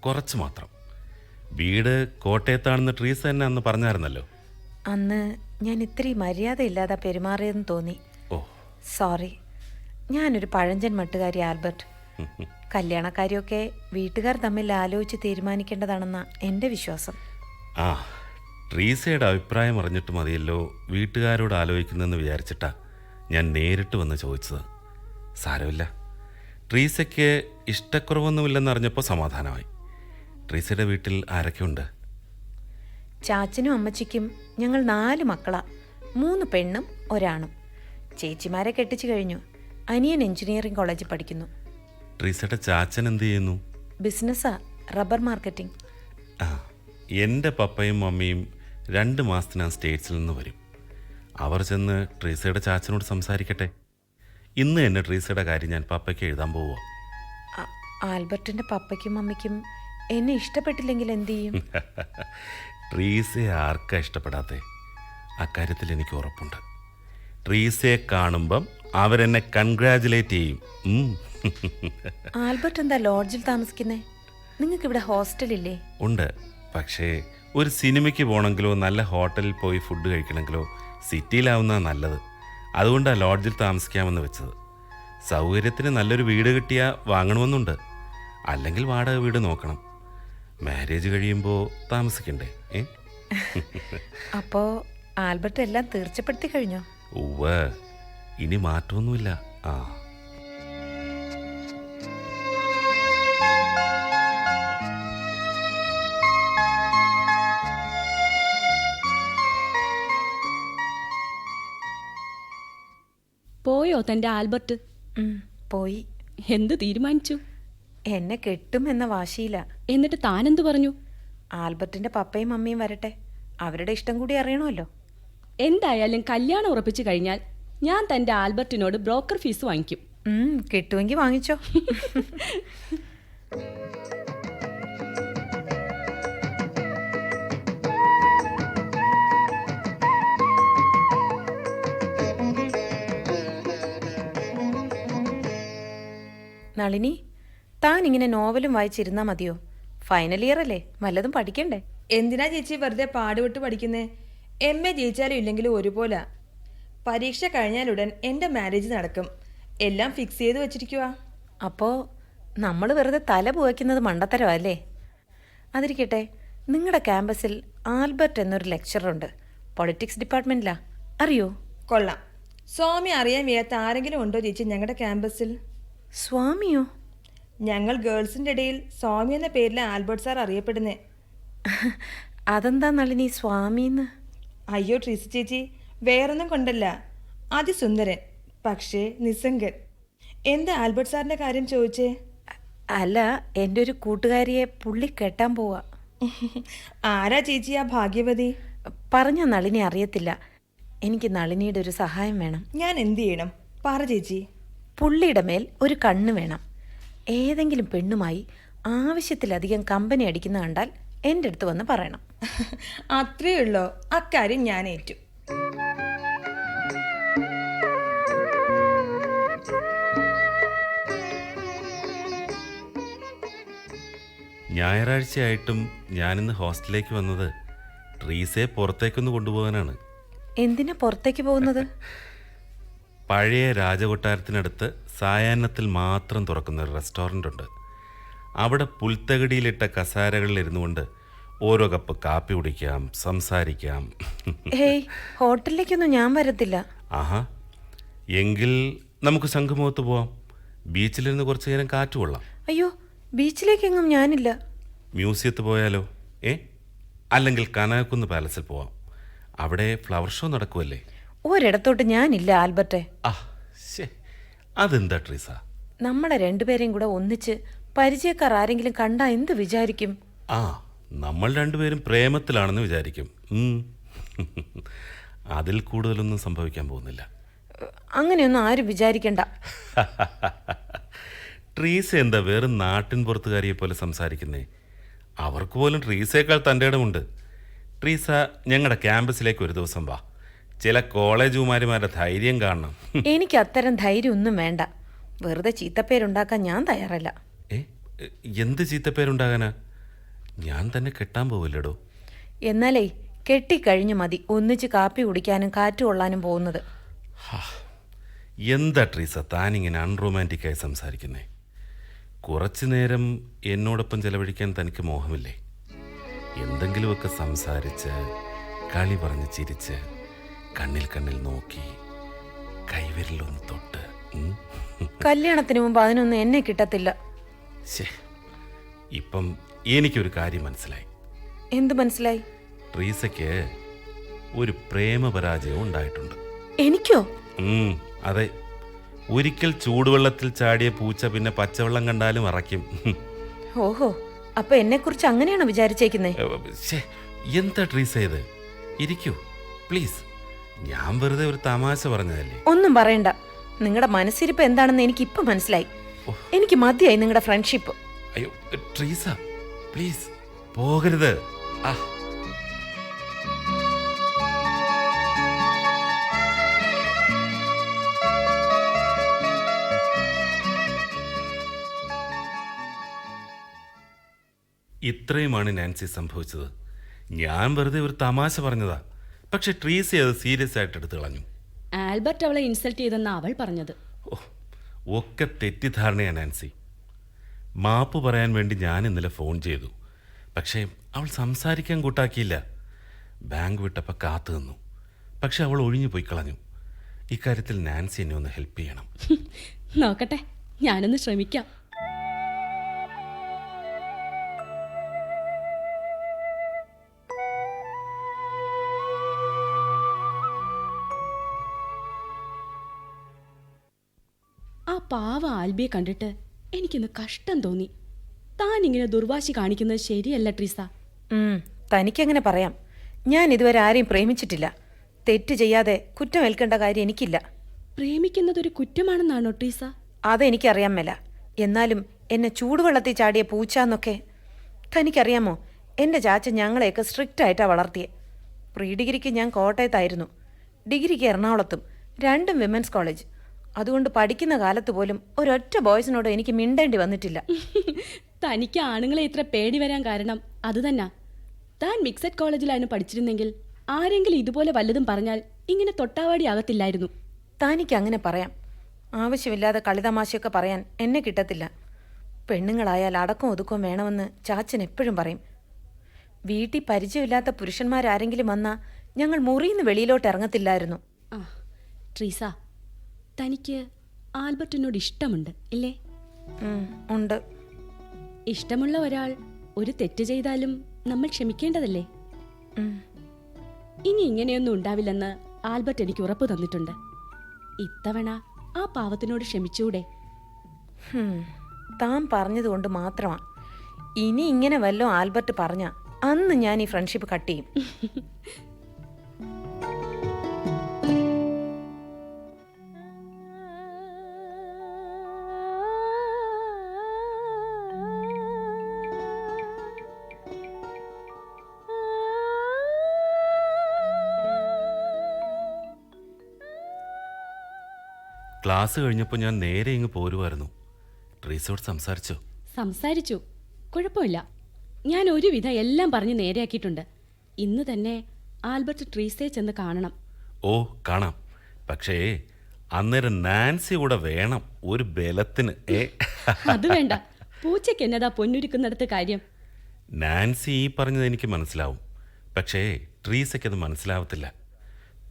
കുറച്ച് മാത്രം. വീട് കോട്ടയത്താണെന്ന് ട്രീസ എന്നെ അന്ന് പറഞ്ഞായിരുന്നല്ലോ. അന്ന് ഞാൻ ഇത്തിരി മര്യാദയില്ലാതെ പെരുമാറിയെന്ന് തോന്നി. ഓ സോറി. ഞാനൊരു പഴഞ്ചൻ മട്ടുകാരി ആൽബർട്ട്. കല്യാണക്കാരിയൊക്കെ വീട്ടുകാർ തമ്മിൽ ആലോചിച്ച് തീരുമാനിക്കേണ്ടതാണെന്ന എൻ്റെ വിശ്വാസം. ആ, ട്രീസയുടെ അഭിപ്രായം അറിഞ്ഞിട്ട് മതിയല്ലോ വീട്ടുകാരോട് ആലോചിക്കുന്നതെന്ന് വിചാരിച്ചിട്ടാ ഞാൻ നേരിട്ട് വന്ന് ചോദിച്ചത്. സാരമില്ല, ട്രീസയ്ക്ക് ഇഷ്ടക്കുറവൊന്നുമില്ലെന്ന് അറിഞ്ഞപ്പോൾ സമാധാനമായി. ട്രീസയുടെ വീട്ടിൽ ആരൊക്കെയുണ്ട്? ചാച്ചനും അമ്മച്ചിക്കും ഞങ്ങൾ 4 മക്കളാ. 3 പെണ്ണും ഒരാണും. ചേച്ചിമാരെ കെട്ടിച്ചു കഴിഞ്ഞു. അനിയൻ എഞ്ചിനീയറിംഗ് കോളേജിൽ പഠിക്കുന്നു. ട്രീസയുടെ ചാച്ചൻ എന്ത് ചെയ്യുന്നു? ബിസിനസ്സാ, റബ്ബർ മാർക്കറ്റിംഗ്. ആ, എൻ്റെ പപ്പയും മമ്മിയും 2 മാസത്തിനകം സ്റ്റേറ്റ്സിൽ നിന്ന് വരും. അവർ ചെന്ന് ട്രീസയുടെ ചാച്ചനോട് സംസാരിക്കട്ടെ. ഇന്ന് തന്നെ ട്രീസയുടെ കാര്യം ഞാൻ പപ്പയ്ക്ക് എഴുതാൻ പോവുക. ആൽബർട്ടിൻ്റെ പപ്പയ്ക്കും മമ്മിക്കും എന്നെ ഇഷ്ടപ്പെട്ടില്ലെങ്കിൽ എന്തു ചെയ്യും? ട്രീസയെ ആർക്കാ ഇഷ്ടപ്പെടാത്തെ? അക്കാര്യത്തിൽ എനിക്ക് ഉറപ്പുണ്ട്. ട്രീസയെ കാണുമ്പം അവരെന്നെ കൺഗ്രാജുലേറ്റ് ചെയ്യും. ആൽബർട്ട് എന്താ ലോഡ്ജിൽ താമസിക്കുന്നേ? നിങ്ങൾക്കിവിടെ ഹോസ്റ്റലില്ലേ? ഉണ്ട്, പക്ഷേ ഒരു സിനിമയ്ക്ക് പോകണമെങ്കിലോ നല്ല ഹോട്ടലിൽ പോയി ഫുഡ് കഴിക്കണമെങ്കിലോ സിറ്റിയിലാവുന്നതാണ് നല്ലത്. അതുകൊണ്ടാണ് ലോഡ്ജിൽ താമസിക്കാമെന്ന് വെച്ചത്. സൗകര്യത്തിന് നല്ലൊരു വീട് കിട്ടിയാൽ വാങ്ങണമെന്നുണ്ട്. അല്ലെങ്കിൽ വാടക വീട് നോക്കണം. മാരേജ് കഴിയുമ്പോൾ താമസിക്കണ്ടേ? അപ്പോൾ ആൽബർട്ട് എല്ലാം തീർച്ചപ്പെടുത്തി കഴിഞ്ഞോ? ഉവ്വ്, ഇനി മാറ്റമൊന്നുമില്ല. ആ, പോയോ തന്റെ ആൽബർട്ട്? പോയി. എന്ത് തീരുമാനിച്ചു? എന്നെ കെട്ടും എന്ന വാശിയില്ല. എന്നിട്ട് താനെന്തു പറഞ്ഞു? ആൽബർട്ടിന്റെ പപ്പയും മമ്മിയും വരട്ടെ, അവരുടെ ഇഷ്ടം കൂടി അറിയണമല്ലോ. എന്തായാലും കല്യാണം ഉറപ്പിച്ചു കഴിഞ്ഞാൽ ഞാൻ തന്റെ ആൽബർട്ടിനോട് ബ്രോക്കർ ഫീസ് വാങ്ങിക്കും. കിട്ടുമെങ്കിൽ വാങ്ങിച്ചോ. നളിനി, താൻ ഇങ്ങനെ നോവലും വായിച്ചിരുന്നാ മതിയോ? ഫൈനൽ ഇയർ അല്ലേ, വല്ലതും പഠിക്കണ്ടേ? എന്തിനാ ചേച്ചി വെറുതെ പാടുപെട്ട് പഠിക്കുന്നേ? MA ജയിച്ചാലും ഇല്ലെങ്കിലും ഒരുപോലെ. പരീക്ഷ കഴിഞ്ഞാലുടൻ എൻ്റെ മാരേജ് നടക്കും. എല്ലാം ഫിക്സ് ചെയ്ത് വെച്ചിരിക്കുക. അപ്പോൾ നമ്മൾ വെറുതെ തല പുകയ്ക്കുന്നത് മണ്ടത്തരമല്ലേ? അതിരിക്കട്ടെ, നിങ്ങളുടെ ക്യാമ്പസിൽ ആൽബർട്ട് എന്നൊരു ലെക്ചറുണ്ട്. പൊളിറ്റിക്സ് ഡിപ്പാർട്ട്മെൻറ്റിലാ, അറിയോ? കൊള്ളാം. സ്വാമി അറിയാൻ വയ്യാത്ത ആരെങ്കിലും ഉണ്ടോ ചേച്ചി ഞങ്ങളുടെ ക്യാമ്പസിൽ? സ്വാമിയോ? ഞങ്ങൾ ഗേൾസിൻ്റെ ഇടയിൽ സ്വാമി എന്ന പേരിൽ ആൽബർട്ട് സാർ അറിയപ്പെടുന്നേ. അതെന്താ നളിനി സ്വാമിന്ന്? അയ്യോ ട്രീസി ചേച്ചി, വേറൊന്നും കൊണ്ടല്ല. അതിസുന്ദരൻ, പക്ഷേ നിസ്സംഗൻ. എന്താ ആൽബർട്ട് സാറിൻ്റെ കാര്യം ചോദിച്ചേ? അല്ല, എൻ്റെ ഒരു കൂട്ടുകാരിയെ പുള്ളി കെട്ടാൻ പോവാ. ആരാ ചേച്ചി ആ ഭാഗ്യവതി? പറഞ്ഞ നളിനി അറിയത്തില്ല. എനിക്ക് നളിനിയുടെ ഒരു സഹായം വേണം. ഞാൻ എന്ത് ചെയ്യണം? പറ ചേച്ചി. പുള്ളിയുടെ മേൽ ഒരു കണ്ണ് വേണം. ഏതെങ്കിലും പെണ്ണുമായി ആവശ്യത്തിലധികം കമ്പനി അടിക്കുന്ന കണ്ടാൽ എൻ്റെ അടുത്ത് വന്ന് പറയണം. അത്രേ ഉള്ളോ? അക്കാര്യം ഞാൻ ഏറ്റു. ഞായറാഴ്ചയായിട്ടും ഞാനിന്ന് ഹോസ്റ്റലിലേക്ക് വന്നത് ട്രീസയെ പുറത്തേക്കൊന്ന് കൊണ്ടുപോകാനാണ്. എന്തിനാ പുറത്തേക്ക് പോകുന്നത്? പഴയ രാജകൊട്ടാരത്തിനടുത്ത് സായാഹ്നത്തിൽ മാത്രം തുറക്കുന്ന ഒരു റെസ്റ്റോറൻ്റ് ഉണ്ട്. അവിടെ പുൽത്തകടിയിലിട്ട കസാരകളിൽ ഇരുന്നു കൊണ്ട് ഓരോ കപ്പ് കാപ്പി കുടിക്കാം, സംസാരിക്കാം. ഹേയ്, ഹോട്ടലിലേക്കൊന്നും ഞാൻ വരത്തില്ല. ആഹാ, എങ്കിൽ നമുക്ക് ശംഖുമുഖത്ത് പോവാം. ബീച്ചിലിരുന്ന് കുറച്ച് നേരം കാറ്റ് കൊള്ളാം. അയ്യോ, ബീച്ചിലേക്കെങ്ങും ഞാനില്ല. മ്യൂസിയത്ത് പോയാലോ? അല്ലെങ്കിൽ കനകക്കുന്ന് പാലസിൽ പോവാം. അവിടെ ഫ്ലവർ ഷോ നടക്കുമല്ലേ? ഒരിടത്തോട്ട് ഞാനില്ല ആൽബർട്ടെ. ആ ശേ, അതെന്താ ട്രീസ? നമ്മളെ രണ്ടുപേരെയും കൂടെ ഒന്നിച്ച് പരിചയക്കാർ ആരെങ്കിലും കണ്ടാ എന്ത് വിചാരിക്കും? ആ, നമ്മൾ രണ്ടുപേരും പ്രേമത്തിലാണെന്ന് വിചാരിക്കും. അതിൽ കൂടുതലൊന്നും സംഭവിക്കാൻ പോകുന്നില്ല. അങ്ങനെയൊന്നും ആരും വിചാരിക്കണ്ട. ട്രീസ എന്താ വേറെ നാട്ടിൻ പുറത്തുകാരിയെ പോലെ സംസാരിക്കുന്നേ? അവർക്ക് പോലും ട്രീസയേക്കാൾ തൻ്റെ ഇടമുണ്ട്. ട്രീസ ഞങ്ങളുടെ ക്യാമ്പസിലേക്ക് ഒരു ദിവസം വാ. ചില കോളേജ് കുമാരിമാരുടെ ധൈര്യം കാണണം. എനിക്ക് അത്തരം ധൈര്യം ഒന്നും വേണ്ട. വെറുതെ ചീത്തപ്പേരുണ്ടാക്കാൻ ഞാൻ തയ്യാറല്ല. എന്ത് ചീത്തപ്പേരുണ്ടാകാനാ? ഞാൻ തന്നെ കെട്ടാൻ പോവില്ലടോ. എന്നാലേ കെട്ടിക്കഴിഞ്ഞു മതി ഒന്നിച്ച് കാപ്പി കുടിക്കാനും കാറ്റ് കൊള്ളാനും പോകുന്നത്. എന്താ ട്രീസ താനിങ്ങനെ അൺറൊമാൻറ്റിക്കായി സംസാരിക്കുന്നേ? കുറച്ചു നേരം എന്നോടൊപ്പം ചെലവഴിക്കാൻ തനിക്ക് മോഹമില്ലേ? എന്തെങ്കിലുമൊക്കെ സംസാരിച്ച്, കളി പറഞ്ഞ് ചിരിച്ച്, കണ്ണിൽ കണ്ണിൽ നോക്കി, കൈവിരലൊന്ന് തൊട്ട്. കല്യാണത്തിന് മുമ്പ് അതിനൊന്നും എന്നെ കിട്ടത്തില്ല. ശേ, ഇപ്പം എനിക്കൊരു കാര്യം മനസ്സിലായി. എന്ത് മനസ്സിലായി? ട്രീസയ്ക്ക് ഒരു പ്രേമപരാജയം ഉണ്ടായിട്ടുണ്ട്. എനിക്കോ? അതെ. ഒരിക്കൽ ചൂടുവെള്ളത്തിൽ ചാടിയ പൂച്ച പിന്നെ പച്ചവെള്ളം കണ്ടാലും അറയ്ക്കും. ഓഹോ, അപ്പൊ എന്നെ കുറിച്ച് അങ്ങനെയാണോ വിചാരിച്ചേക്കുന്നേ? എന്താ ട്രീസ ഇത്? ഇരിക്കൂ പ്ലീസ്. ഞാൻ വെറുതെ ഒരു തമാശ പറഞ്ഞതല്ലേ. ഒന്നും പറയണ്ട. നിങ്ങളുടെ മനസ്സിരിപ്പ് എന്താണെന്ന് എനിക്ക് ഇപ്പൊ മനസ്സിലായി. എനിക്ക് മതിയായി നിങ്ങളുടെ ഫ്രണ്ട്ഷിപ്പ്. അയ്യോ ട്രീസ, പ്ലീസ് പോകരുത്. ആ, ഇത്രയുമാണ് നാൻസി സംഭവിച്ചത്. ഞാൻ വെറുതെ ഒരു തമാശ പറഞ്ഞതാ. പക്ഷെ ട്രീസി അത് സീരിയസ് ആയിട്ട് എടുത്തു കളഞ്ഞു. ആൽബർട്ട് അവളെ ഇൻസൾട്ട് ചെയ്തെന്നാ അവൾ പറഞ്ഞത്. ഒക്കെ തെറ്റിദ്ധാരണയാ നാൻസി. മാപ്പ് പറയാൻ വേണ്ടി ഞാൻ ഇന്നലെ ഫോൺ ചെയ്തു. പക്ഷേ അവൾ സംസാരിക്കാൻ കൂട്ടാക്കിയില്ല. ബാങ്ക് വിട്ടപ്പോൾ കാത്തു നിന്നു. പക്ഷെ അവൾ ഒഴിഞ്ഞു പോയി കളഞ്ഞു. ഇക്കാര്യത്തിൽ നാൻസി എന്നെ ഒന്ന് ഹെൽപ്പ് ചെയ്യണം. നോക്കട്ടെ, ഞാനൊന്ന് ശ്രമിക്കാം. ആ പാവ ആൽബിയെ കണ്ടിട്ട് എനിക്കിന്ന് കഷ്ടം തോന്നി. താൻ ഇങ്ങനെ ദുർവാശി കാണിക്കുന്നത് ശരിയല്ല ട്രീസ. തനിക്കങ്ങനെ പറയാം. ഞാൻ ഇതുവരെ ആരെയും പ്രേമിച്ചിട്ടില്ല. തെറ്റ് ചെയ്യാതെ കുറ്റം ഏൽക്കേണ്ട കാര്യം എനിക്കില്ല. പ്രേമിക്കുന്നതൊരു കുറ്റമാണെന്നാണോ ട്രീസ? അതെനിക്കറിയാൻ മേല. എന്നാലും എന്നെ ചൂടുവെള്ളത്തിൽ ചാടിയ പൂച്ചാന്നൊക്കെ തനിക്കറിയാമോ? എൻ്റെ ചാച്ച ഞങ്ങളെയൊക്കെ സ്ട്രിക്റ്റായിട്ടാണ് വളർത്തിയെ. പ്രീ ഡിഗ്രിക്ക് ഞാൻ കോട്ടയത്തായിരുന്നു, ഡിഗ്രിക്ക് എറണാകുളത്തും, രണ്ടും വിമൻസ് കോളേജ്. അതുകൊണ്ട് പഠിക്കുന്ന കാലത്ത് പോലും ഒരൊറ്റ ബോയ്സിനോട് എനിക്ക് മിണ്ടേണ്ടി വന്നിട്ടില്ല. തനിക്ക് ആണുങ്ങളെ ഇത്ര പേടി വരാൻ കാരണം അത് തന്നെ. താൻ മിക്സഡ് കോളേജിലാണ് പഠിച്ചിരുന്നെങ്കിൽ ആരെങ്കിലും ഇതുപോലെ വല്ലതും പറഞ്ഞാൽ ഇങ്ങനെ തൊട്ടാവാടി ആകത്തില്ലായിരുന്നു. തനിക്ക് അങ്ങനെ പറയാം. ആവശ്യമില്ലാതെ കളിതമാശയൊക്കെ പറയാൻ എന്നെ കിട്ടത്തില്ല. പെണ്ണുങ്ങളായാൽ അടക്കം ഒതുക്കം വേണമെന്ന് ചാച്ചൻ എപ്പോഴും പറയും. വീട്ടിൽ പരിചയമില്ലാത്ത പുരുഷന്മാരാരെങ്കിലും വന്നാൽ ഞങ്ങൾ മുറിയിന്ന് വെളിയിലോട്ട് ഇറങ്ങത്തില്ലായിരുന്നു. ആ ട്രീസ, തനിക്ക് ആൽബർട്ടിനോട് ഇഷ്ടമുണ്ട് ഇല്ലേ? ഉണ്ട്. ഇഷ്ടമുള്ള ഒരാൾ ഒരു തെറ്റ് ചെയ്താലും നമ്മൾ ക്ഷമിക്കേണ്ടതല്ലേ? ഇനി ഇങ്ങനെയൊന്നും ഉണ്ടാവില്ലെന്ന് ആൽബർട്ട് എനിക്ക് ഉറപ്പ് തന്നിട്ടുണ്ട്. ഇത്തവണ ആ പാവത്തിനോട് ക്ഷമിച്ചൂടെ? താൻ പറഞ്ഞതുകൊണ്ട് മാത്രമാ. ഇനി ഇങ്ങനെ വല്ലോ ആൽബർട്ട് പറഞ്ഞ അന്ന് ഞാൻ ഈ ഫ്രണ്ട്ഷിപ്പ് കട്ട് ചെയ്യും. ക്ലാസ് കഴിഞ്ഞപ്പോൾ ഞാൻ നേരെ ഇങ്ങ് പോരുമായിരുന്നു. ട്രീസയോട് സംസാരിച്ചോ? സംസാരിച്ചു, കുഴപ്പമില്ല. ഞാൻ ഒരുവിധം എല്ലാം പറഞ്ഞ് നേരെയാക്കിയിട്ടുണ്ട്. ഇന്ന് തന്നെ ആൽബർട്ട് ട്രീസയെ ചെന്ന് കാണണം. ഓ കാണാം. പക്ഷേ അന്നേരം നാൻസി കൂടെ വേണം ഒരു ബലത്തിന്. അത് വേണ്ട, പൂച്ചയ്ക്ക് എന്നതാ പൊന്നുരുക്കുന്നിടത്ത് കാര്യം. നാൻസി ഈ പറഞ്ഞത് എനിക്ക് മനസ്സിലാവും, പക്ഷേ ട്രീസയ്ക്കത് മനസ്സിലാവത്തില്ല.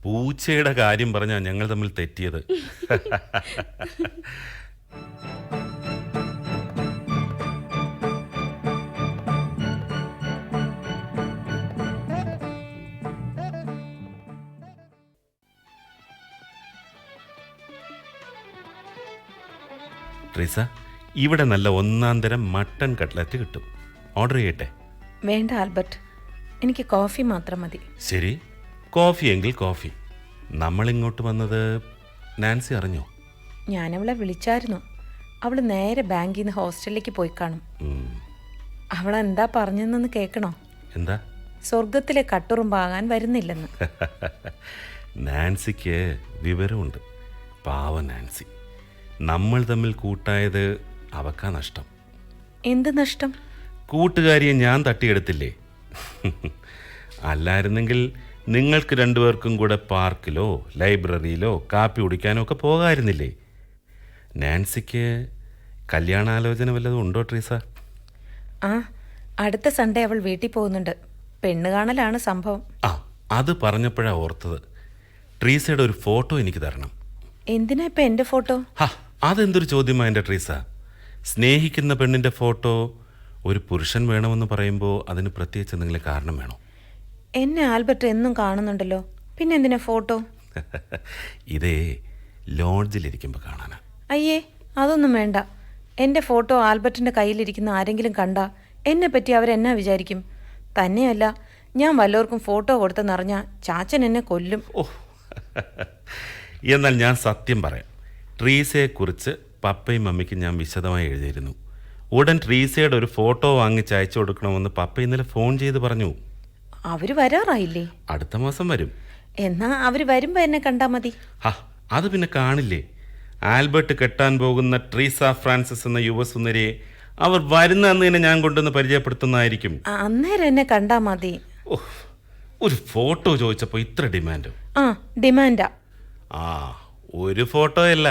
പൂച്ചയുടെ കാര്യം പറഞ്ഞാൽ ഞങ്ങൾ തമ്മിൽ തെറ്റിയത്. ട്രീസ, ഇവിടെ നല്ല ഒന്നാം തരം മട്ടൺ കട്ട്ലറ്റ് കിട്ടും. ഓർഡർ ചെയ്യട്ടെ? വേണ്ട ആൽബർട്ട്, എനിക്ക് കോഫി മാത്രം മതി. ശരി, കോഫി എങ്കിൽ കോഫി. നമ്മളിങ്ങോട്ട് വന്നത് നാൻസി അറിഞ്ഞോ? ഞാനവളെ വിളിച്ചായിരുന്നു. അവൾ നേരെ ബാങ്കിൽ നിന്ന് ഹോസ്റ്റലിലേക്ക് പോയി കാണും. അവളെന്താ പറഞ്ഞെന്നൊന്ന് കേൾക്കണോ? എന്താ? സ്വർഗത്തിലെ കട്ടുറുമ്പാകാൻ വരുന്നില്ലെന്ന്. നാൻസിക്ക് വിവരമുണ്ട്. പാവ നാൻസി. നമ്മൾ തമ്മിൽ കൂട്ടായത് അവക്കാ നഷ്ടം. എന്ത് നഷ്ടം? കൂട്ടുകാരിയെ ഞാൻ തട്ടിയെടുത്തില്ലേ. അല്ലായിരുന്നെങ്കിൽ നിങ്ങൾക്ക് രണ്ടുപേർക്കും കൂടെ പാർക്കിലോ ലൈബ്രറിയിലോ കാപ്പി കുടിക്കാനോ ഒക്കെ പോകാമായിരുന്നില്ലേ? നാൻസിക്ക് കല്യാണാലോചന വല്ലതും ഉണ്ടോ ട്രീസ? ആ, അടുത്ത സൺഡേ അവൾ വീട്ടിൽ പോകുന്നുണ്ട്. പെണ്ണ് കാണലാണ് സംഭവം. ആ, അത് പറഞ്ഞപ്പോഴാണ് ഓർത്തത്. ട്രീസയുടെ ഒരു ഫോട്ടോ എനിക്ക് തരണം. എന്തിനാ ഇപ്പം എൻ്റെ ഫോട്ടോ? ഹാ, അതെന്തൊരു ചോദ്യമാണ് എൻ്റെ ട്രീസ. സ്നേഹിക്കുന്ന പെണ്ണിൻ്റെ ഫോട്ടോ ഒരു പുരുഷൻ വേണമെന്ന് പറയുമ്പോൾ അതിന് പ്രത്യേകിച്ച് എന്തെങ്കിലും കാരണം വേണോ? എന്നെ ആൽബർട്ട് എന്നും കാണുന്നുണ്ടല്ലോ, പിന്നെ എന്തിനാ ഫോട്ടോ? ഇതേ ലോഡ്ജിലിരിക്കുമ്പോൾ കാണാനാ. അയ്യേ, അതൊന്നും വേണ്ട. എൻ്റെ ഫോട്ടോ ആൽബർട്ടിൻ്റെ കയ്യിലിരിക്കുന്ന ആരെങ്കിലും കണ്ടാ എന്നെ പറ്റി അവരെന്നാ വിചാരിക്കും? തന്നെയല്ല, ഞാൻ വല്ലവർക്കും ഫോട്ടോ കൊടുത്തെന്നറിഞ്ഞാൽ ചാച്ചൻ എന്നെ കൊല്ലും. ഓ, എന്നാൽ ഞാൻ സത്യം പറയാം. ട്രീസയെക്കുറിച്ച് പപ്പയും മമ്മിക്കും ഞാൻ വിശദമായി എഴുതിയിരുന്നു. ഉടൻ ട്രീസയുടെ ഒരു ഫോട്ടോ വാങ്ങിച്ച് അയച്ചു കൊടുക്കണമെന്ന് പപ്പ ഇന്നലെ ഫോൺ ചെയ്ത് പറഞ്ഞു. അവർ വരാറായില്ലേ? അടുത്ത മാസം വരും. എന്നാ അവർ വരുമ്പോൾ എന്നെ കണ്ടാൽ മതി. ഹാ, അത് പിന്നെ കാണില്ലേ? ആൽബർട്ട് കെട്ടാൻ പോകുന്ന ട്രീസ ഫ്രാൻസിസ് എന്ന യുവസുന്ദരിയെ അവർ വരുന്ന അന്ന് തന്നെ ഞാൻ കൊണ്ടുവന്ന് പരിചയപ്പെടുത്തുന്നതായിരിക്കും. അന്നേരം എന്നെ കണ്ടാൽ മതി. ഓ, ഒരു ഫോട്ടോ ചോദിച്ചപ്പോൾ ഇത്ര ഡിമാൻഡോ? ആ, ഡിമാൻഡാ. ആ, ഒരു ഫോട്ടോയല്ല,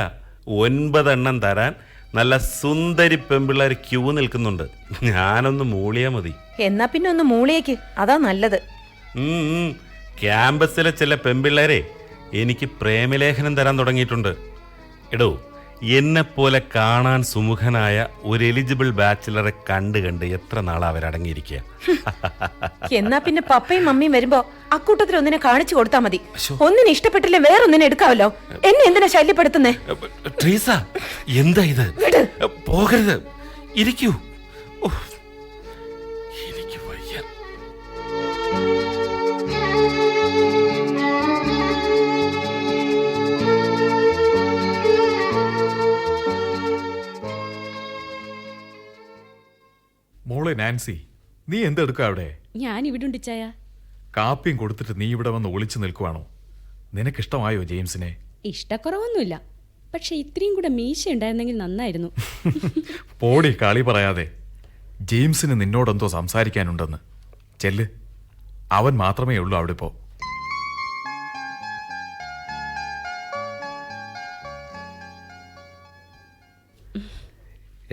9 എണ്ണം തരാൻ നല്ല സുന്ദരി പെമ്പിള്ളേർ ക്യൂ നിൽക്കുന്നുണ്ട്. ഞാനൊന്ന് മൂളിയാ മതി. എന്നാ പിന്നെ ഒന്ന് മൂളിയേക്ക്, അതാ നല്ലത്. ക്യാമ്പസിലെ ചില പെമ്പിള്ളേരെ എനിക്ക് പ്രേമലേഖനം തരാൻ തുടങ്ങിയിട്ടുണ്ട്. എടോ, എന്നെപ്പോലെ കാണാൻ സുമുഖനായ ഒരു എലിജിബിൾ ബാച്ചിലറെ കണ്ട് എത്ര നാളാ അവരടങ്ങിയിരിക്കുക. എന്നാ പിന്നെ പപ്പയും മമ്മിയും വരുമ്പോ അക്കൂട്ടത്തിൽ ഒന്നിനെ കാണിച്ചു കൊടുത്താ മതി. ഒന്നിനെ ഇഷ്ടപ്പെട്ടില്ലേ വേറൊന്നിനെ എടുക്കാവല്ലോ. എന്നെ എന്തിനാ ശല്യപ്പെടുത്തുന്നേ? ട്രീസ, എന്താ ഇത്? പോകരുത്, ഇരിക്കൂ. എനിക്ക് വയ്യ. മോളെ നാൻസി, നീ എന്തെടുക്ക അവിടെ? ഞാൻ ഇവിടെ ഉണ്ട് ചായ. കാപ്പിയും കൊടുത്തിട്ട് നീ ഇവിടെ വന്ന് ഒളിച്ചു നിൽക്കുവാണോ? നിനക്കിഷ്ടമായോ ജെയിംസിനെ? ഇഷ്ടക്കുറവൊന്നുമില്ല, പക്ഷെ ഇത്രയും കൂടെ മീശ ഉണ്ടായിരുന്നെങ്കിൽ നന്നായിരുന്നു. പോടി കളി പറയാതെ. ജെയിംസിന് നിന്നോടെന്തോ സംസാരിക്കാനുണ്ടെന്ന്. ചെല്ല്, അവൻ മാത്രമേ ഉള്ളൂ അവിടെ ഇപ്പോ.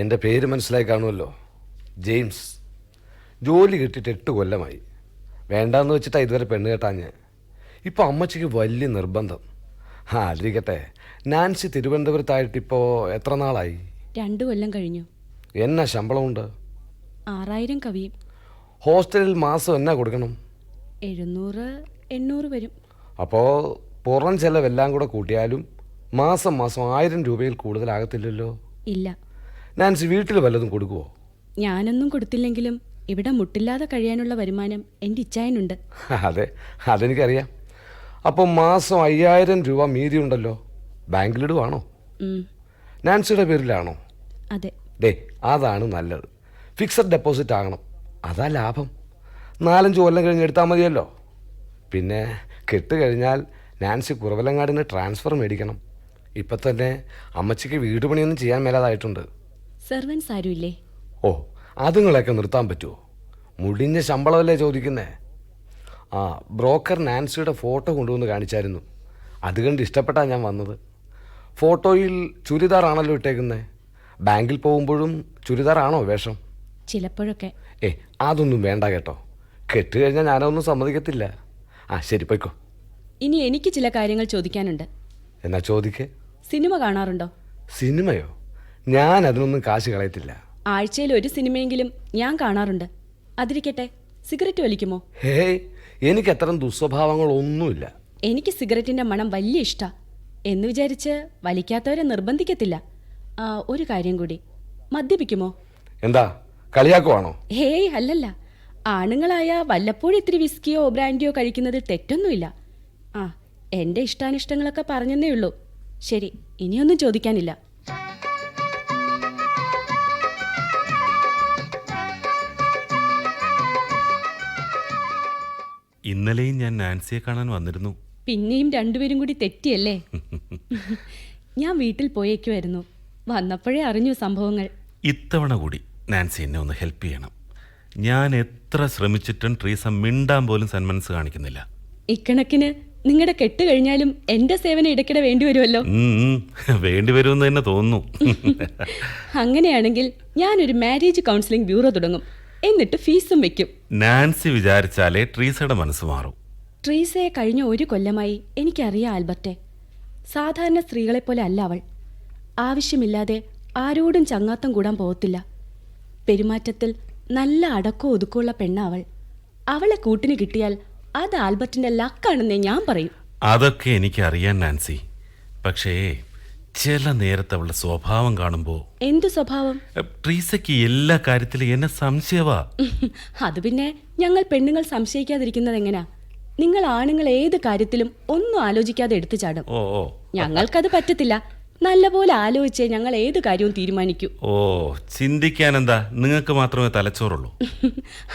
എൻ്റെ പേര് മനസ്സിലായി കാണുമല്ലോ, ജെയിംസ്. ജോലി കിട്ടിയിട്ട് 8 കൊല്ലമായി. വേണ്ടാന്ന് വെച്ചിട്ടാണ് ഇതുവരെ പെണ്ണ് കേട്ടാഞ്ഞ്. ഇപ്പോൾ അമ്മച്ചിക്ക് വലിയ നിർബന്ധം. അതിരിക്കട്ടെ, നാൻസി തിരുവനന്തപുരത്തായിട്ടിപ്പോൾ എത്ര നാളായി? 2 കൊല്ലം കഴിഞ്ഞു. എന്നാ ശമ്പളമുണ്ട്? 6000 കവിയും. ഹോസ്റ്റലിൽ മാസം എന്നാ കൊടുക്കണം? 700-800 വരും. അപ്പോൾ പുറം ചെലവെല്ലാം കൂടെ കൂട്ടിയാലും മാസം 1000 രൂപയിൽ കൂടുതലാകത്തില്ലല്ലോ. ഇല്ല. നാൻസി വീട്ടിൽ വല്ലതും കൊടുക്കുവോ? ഞാനൊന്നും കൊടുത്തില്ലെങ്കിലും ഇവിടെ മുട്ടില്ലാതെ കഴിയാനുള്ള വരുമാനം എൻ്റെ ഇച്ഛായനുണ്ട്. അതെ, അതെനിക്കറിയാം. അപ്പോൾ മാസം 5000 രൂപ മീതി ഉണ്ടല്ലോ. ബാങ്കിലിടുവാണോ? നാൻസിയുടെ പേരിലാണോ? അതെ. അതാണ് നല്ലത്. ഫിക്സഡ് ഡെപ്പോസിറ്റ് ആകണം, അതാ ലാഭം. 4-5 കൊല്ലം കഴിഞ്ഞ് എടുത്താൽ മതിയല്ലോ. പിന്നെ കെട്ട് കഴിഞ്ഞാൽ നാൻസി കുറവലങ്ങാടിന് ട്രാൻസ്ഫർ മേടിക്കണം. ഇപ്പം തന്നെ അമ്മച്ചിക്ക് വീട് പണിയൊന്നും ചെയ്യാൻ മേലാതായിട്ടുണ്ട്. സെർവൻസ് ആരുമില്ലേ? ഓ, അതുങ്ങളെയൊക്കെ നിർത്താൻ പറ്റുമോ? മുടിഞ്ഞ ശമ്പളമല്ലേ ചോദിക്കുന്നേ. ബ്രോക്കർ നാൻസിയുടെ ഫോട്ടോ കൊണ്ടുവന്ന് കാണിച്ചായിരുന്നു. അത് കണ്ട് ഇഷ്ടപ്പെട്ടാണ് ഞാൻ വന്നത്. ഫോട്ടോയിൽ ചുരിദാറാണല്ലോ ഇട്ടേക്കുന്നത്. ബാങ്കിൽ പോകുമ്പോഴും ചുരിദാറാണോ വേഷം? ചിലപ്പോഴൊക്കെ. അതൊന്നും വേണ്ട കേട്ടോ. കെട്ട് കഴിഞ്ഞാൽ ഞാനൊന്നും സമ്മതിക്കത്തില്ല. ശരി, പോയിക്കോ. ഇനി എനിക്ക് ചില കാര്യങ്ങൾ ചോദിക്കാനുണ്ട്. എന്നാ ചോദിക്കേ. സിനിമ കാണാറുണ്ടോ? സിനിമയോ? ഞാൻ അതിനൊന്നും കാശ് കളയത്തില്ല. ആഴ്ചയിൽ 1 സിനിമയെങ്കിലും ഞാൻ കാണാറുണ്ട്. അതിരിക്കട്ടെ, സിഗരറ്റ് വലിക്കുമോ? എനിക്ക് അത്തരം ദുസ്വഭാവങ്ങളൊന്നുമില്ല. എനിക്ക് സിഗരറ്റിന്റെ മണം വലിയ ഇഷ്ടാ. എന്ന് വിചാരിച്ച് വലിക്കാത്തവരെ നിർബന്ധിക്കത്തില്ല. ഒരു കാര്യം കൂടി, മദ്യപിക്കുമോ? എന്താ കളിയാക്കുവാണോ? അല്ലല്ല. ആണുങ്ങളായ വല്ലപ്പോഴും ഇത്തിരി വിസ്കിയോ ബ്രാൻഡിയോ കഴിക്കുന്നതിൽ തെറ്റൊന്നുമില്ല. എൻ്റെ ഇഷ്ടാനിഷ്ടങ്ങളൊക്കെ പറഞ്ഞെന്നേ ഉള്ളൂ. ശരി, ഇനിയൊന്നും ചോദിക്കാനില്ല. ഇന്നലെയും ഞാൻ നാൻസിയെ കാണാൻ വന്നിരുന്നു. പിന്നെയും 2 പേരും കൂടി തെറ്റിയല്ലേ? ഞാൻ വീട്ടിൽ പോയേക്കുമായിരുന്നു. വന്നപ്പോഴേ അറിഞ്ഞു സംഭവങ്ങൾ. ഇത്തവണ കൂടി നാൻസി എന്നെ ഒന്ന് ഹെൽപ്പ് ചെയ്യണം. ഞാൻ എത്ര ശ്രമിച്ചിട്ടും ട്രീസ മിണ്ടാൻ പോലും സന്മനസ് കാണിക്കുന്നില്ല. ഇക്കണക്കിന് നിങ്ങളുടെ കെട്ട് കഴിഞ്ഞാലും എന്റെ സേവനം ഇടയ്ക്കിടെ വേണ്ടി വരുമല്ലോ. വേണ്ടി വരുമെന്ന് തന്നെ തോന്നുന്നു. അങ്ങനെയാണെങ്കിൽ ഞാനൊരു മാരേജ് കൗൺസിലിംഗ് ബ്യൂറോ തുടങ്ങും. എന്നിട്ട് ഫീസും വെക്കും. നാൻസി വിചാരിച്ചാലേ ട്രീസയുടെ മനസ്സ് മാറും. ട്രീസയെ കഴിഞ്ഞ 1 കൊല്ലമായി എനിക്കറിയാം ആൽബർട്ടെ. സാധാരണ സ്ത്രീകളെപ്പോലെ അല്ല അവൾ. ആവശ്യമില്ലാതെ ആരോടും ചങ്ങാത്തം കൂടാൻ പോകത്തില്ല. പെരുമാറ്റത്തിൽ നല്ല അടക്കവും ഒതുക്കമുള്ള പെണ്ണാ അവൾ. അവളെ കൂട്ടിന് കിട്ടിയാൽ അത് ആൽബർട്ടിന്റെ ലക്കാണെന്നേ ഞാൻ പറയും. അതൊക്കെ എനിക്കറിയാൻ നാൻസി. പക്ഷേ ചില നേരത്തെ അവളുടെ സ്വഭാവം കാണുമ്പോ. എന്തു സ്വഭാവം? ട്രീസയ്ക്ക് എല്ലാ കാര്യത്തിലും എന്നെ സംശയവാ. അത് പിന്നെ ഞങ്ങൾ പെണ്ണുങ്ങൾ സംശയിക്കാതിരിക്കുന്നത് എങ്ങനാ? നിങ്ങൾ ആണുങ്ങൾ ഏത് കാര്യത്തിലും ഒന്നും ആലോചിക്കാതെ എടുത്തു ചാടും. ഞങ്ങൾക്കത് പറ്റത്തില്ല. നല്ലപോലെ ആലോചിച്ചേ ഞങ്ങൾ ഏത് കാര്യവും തീരുമാനിക്കൂ. ചിന്തിക്കാൻ എന്താ, നിങ്ങൾക്ക് മാത്രമേ തലച്ചോറുള്ളൂ.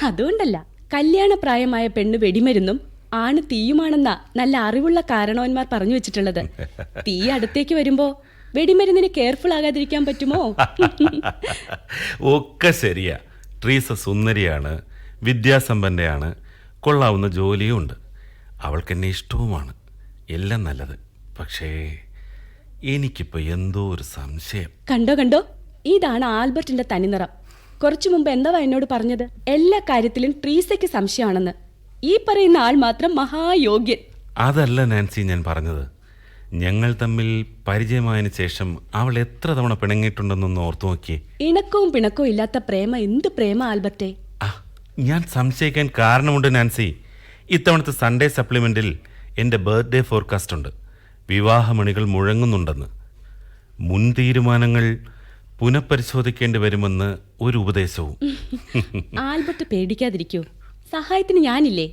അതുകൊണ്ടല്ല, കല്യാണപ്രായമായ പെണ്ണ് വെടിമരുന്നും ആണ് തീയുമാണെന്നാ നല്ല അറിവുള്ള കാരണവന്മാർ പറഞ്ഞു വെച്ചിട്ടുള്ളത്. തീ അടുത്തേക്ക് വരുമ്പോ വെടിമരുന്നിന് കെയർഫുൾ ആകാതിരിക്കാൻ പറ്റുമോ? ഒക്കെ ശരിയാ. ട്രീസ സുന്ദരിയാണ്, വിദ്യാസമ്പന്നയാണ്, കൊള്ളാവുന്ന ജോലിയും ഉണ്ട്. അവൾക്കെന്നെ ഇഷ്ടവുമാണ്. എല്ലാം നല്ലത്. പക്ഷേ എനിക്കിപ്പോൾ എന്തോ ഒരു സംശയം. കണ്ടോ, ഇതാണ് ആൽബർട്ടിന്റെ തനിനിറം. കുറച്ചു മുമ്പ് എന്താ എന്നോട് പറഞ്ഞത്? എല്ലാ കാര്യത്തിലും ട്രീസയ്ക്ക് സംശയമാണെന്ന്. ഈ പറയുന്ന ആൾ മാത്രം മഹായോഗ്യൻ. അതല്ല നാൻസി ഞാൻ പറഞ്ഞത്. ഞങ്ങൾ തമ്മിൽ പരിചയമായതിനു ശേഷം അവൾ എത്ര തവണ പിണങ്ങിയിട്ടുണ്ടെന്നൊന്ന് ഓർത്തു നോക്കിയേ. ഇണക്കവും പിണക്കവും ഇല്ലാത്ത പ്രേമ എന്ത് പ്രേമ ആൽബർട്ടെ? ഞാൻ സംശയിക്കാൻ കാരണമുണ്ട് നാൻസി. ഇത്തവണത്തെ സൺഡേ സപ്ലിമെന്റിൽ എൻ്റെ ബർത്ത്ഡേ ഫോർകാസ്റ്റ് ഉണ്ട്. വിവാഹമണികൾ മുഴങ്ങുന്നുണ്ടെന്ന്. മുൻ തീരുമാനങ്ങൾ പുനഃപരിശോധിക്കേണ്ടി വരുമെന്ന് ഒരു ഉപദേശവും. ആൽബർട്ട് പേടിക്കാതിരിക്കൂ, സഹായത്തിന് ഞാനില്ലേ.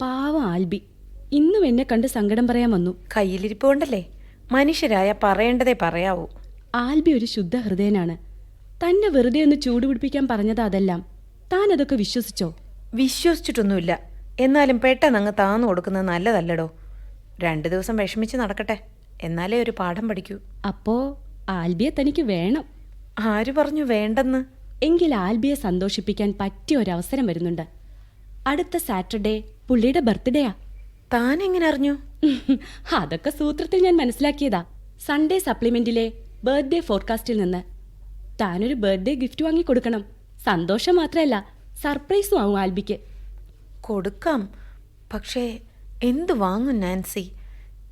പാവം ആൽബി ഇന്നും എന്നെ കണ്ട് സങ്കടം പറയാൻ വന്നു. കയ്യിലിരിപ്പ് കൊണ്ടല്ലേ, മനുഷ്യരായ പറയേണ്ടതേ പറയാവൂ. ആൽബി ഒരു ശുദ്ധ ഹൃദയനാണ്. തന്നെ വെറുതെ ഒന്ന് ചൂടുപിടിപ്പിക്കാൻ പറഞ്ഞത് അതെല്ലാം. താൻ അതൊക്കെ വിശ്വസിച്ചോ? വിശ്വസിച്ചിട്ടൊന്നുമില്ല. എന്നാലും പെട്ടെന്ന് അങ്ങ് താന്നു കൊടുക്കുന്നത് നല്ലതല്ലടോ. 2 ദിവസം വിഷമിച്ച് നടക്കട്ടെ, എന്നാലേ ഒരു പാഠം പഠിക്കൂ. അപ്പോ ആൽബിയെ തനിക്ക് വേണം. ആര് പറഞ്ഞു വേണ്ടെന്ന്? എങ്കിൽ ആൽബിയെ സന്തോഷിപ്പിക്കാൻ പറ്റിയ ഒരവസരം വരുന്നുണ്ട്. അടുത്ത സാറ്റർഡേ പുള്ളിയുടെ ബർത്ത്ഡേയാ. താൻ എങ്ങനെ അറിഞ്ഞു? അതൊക്കെ സൂത്രത്തിൽ ഞാൻ മനസ്സിലാക്കിയതാ. സൺഡേ സപ്ലിമെന്റിലെ ബർത്ത്ഡേ ഫോർകാസ്റ്റിൽ നിന്ന്. താനൊരു ബർത്ത്ഡേ ഗിഫ്റ്റ് വാങ്ങി കൊടുക്കണം. സന്തോഷം മാത്രമല്ല, സർപ്രൈസും ആവും ആൽബിക്ക്. കൊടുക്കാം, പക്ഷേ എന്തു വാങ്ങും നാൻസി?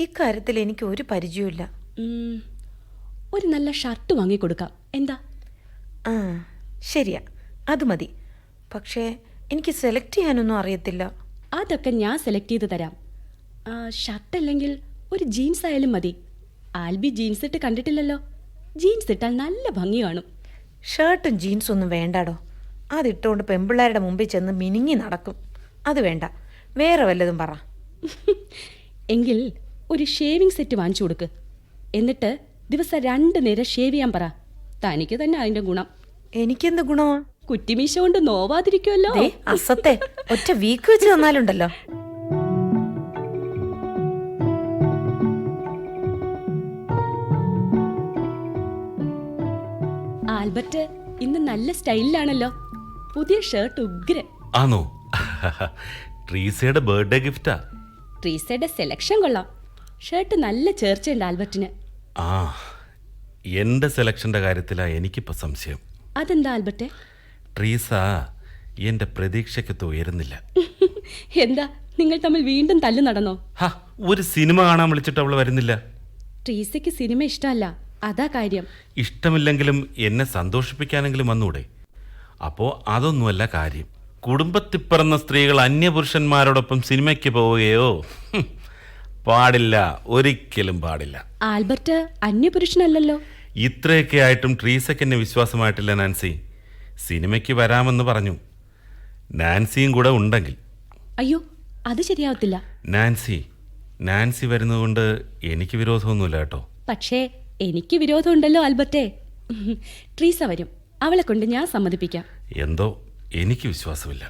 ഇക്കാര്യത്തിൽ എനിക്ക് ഒരു പരിചയമില്ല. ഒരു നല്ല ഷർട്ട് വാങ്ങിക്കൊടുക്കാം, എന്താ? ആ ശരിയാ, അത് മതി. പക്ഷേ എനിക്ക് സെലക്ട് ചെയ്യാനൊന്നും അറിയത്തില്ല. അതൊക്കെ ഞാൻ സെലക്ട് ചെയ്ത് തരാം. ഷർട്ട് അല്ലെങ്കിൽ ഒരു ജീൻസ് ആയാലും മതി. ആൽബി ജീൻസ് ഇട്ട് കണ്ടിട്ടില്ലല്ലോ. ജീൻസ് ഇട്ടാൽ നല്ല ഭംഗി കാണും. ഷർട്ടും ജീൻസും ഒന്നും വേണ്ടാടോ. അതിട്ടുകൊണ്ട് പെമ്പിള്ളേരുടെ മുമ്പിൽ ചെന്ന് മിനിങ്ങി നടക്കും. അത് വേണ്ട, വേറെ വല്ലതും പറ. എങ്കിൽ ഒരു ഷേവിംഗ് സെറ്റ് വാങ്ങിച്ചു കൊടുക്ക്. എന്നിട്ട് ദിവസം 2 നേരം ഷേവ് ചെയ്യാൻ പറ. തനിക്ക് തന്നെ അതിന്റെ ഗുണം. എനിക്കെന്ത് ഗുണമാ? കുറ്റിമീശ കൊണ്ട് നോവാതിരിക്കുമല്ലോ. അസത്തെ ഒറ്റ വീക്ക് വെച്ച് തന്നാലുണ്ടല്ലോ. ആൽബർട്ട് ഇന്ന് നല്ല സ്റ്റൈലിലാണല്ലോ. പുതിയ ഷർട്ട് ഉഗ്രൻ. ആണോ? ട്രീസയുടെ ബർത്ത്ഡേ ഗിഫ്റ്റാ. ട്രീസയുടെ സെലക്ഷൻ കൊള്ളാം. ഷർട്ട് നല്ല ചേർച്ചയുണ്ട് ആൽബർട്ടിന്. ആ, എൻ്റെ സെലക്ഷൻ്റെ കാര്യത്തിലാണ് എനിക്കിപ്പോൾ സംശയം. അതെന്താ ആൽബർട്ടെ? ട്രീസ എൻ്റെ പ്രതീക്ഷയ്ക്കൊത്ത് ഉയരുന്നില്ല. എന്താ, നിങ്ങൾ തമ്മിൽ വീണ്ടും തല്ലു നടന്നോ? ഒരു സിനിമ കാണാൻ വിളിച്ചിട്ട് അവൾ വരുന്നില്ല. ട്രീസയ്ക്ക് സിനിമ ഇഷ്ടമല്ല, അതാ കാര്യം. ഇഷ്ടമില്ലെങ്കിലും എന്നെ സന്തോഷിപ്പിക്കാനെങ്കിലും വന്നൂടെ? അപ്പോൾ അതൊന്നുമല്ല കാര്യം. കുടുംബത്തിൽ പിറന്ന സ്ത്രീകൾ അന്യപുരുഷന്മാരോടൊപ്പം സിനിമയ്ക്ക് പോവുകയോ? പാടില്ല, ഒരിക്കലും പാടില്ല. ആൽബർട്ട് അന്യപുരുഷനല്ലല്ലോ. ഇത്രയൊക്കെ ആയിട്ടും ട്രീസയ്ക്ക് എന്നെ വിശ്വാസമായിട്ടില്ല നാൻസി. സിനിമയ്ക്ക് വരാമെന്ന് പറഞ്ഞു. നാൻസിയും കൂടെ ഉണ്ടെങ്കിൽ. അയ്യോ, അത് ശരിയാവത്തില്ല. നാൻസി വരുന്നതുകൊണ്ട് എനിക്ക് വിരോധമൊന്നുമില്ല കേട്ടോ. പക്ഷേ എനിക്ക് വിരോധമുണ്ടല്ലോ ആൽബർട്ടെ. ട്രീസ വരും, അവളെ കൊണ്ട് ഞാൻ സമ്മതിപ്പിക്കാം. എന്തോ എനിക്ക് വിശ്വാസമില്ല.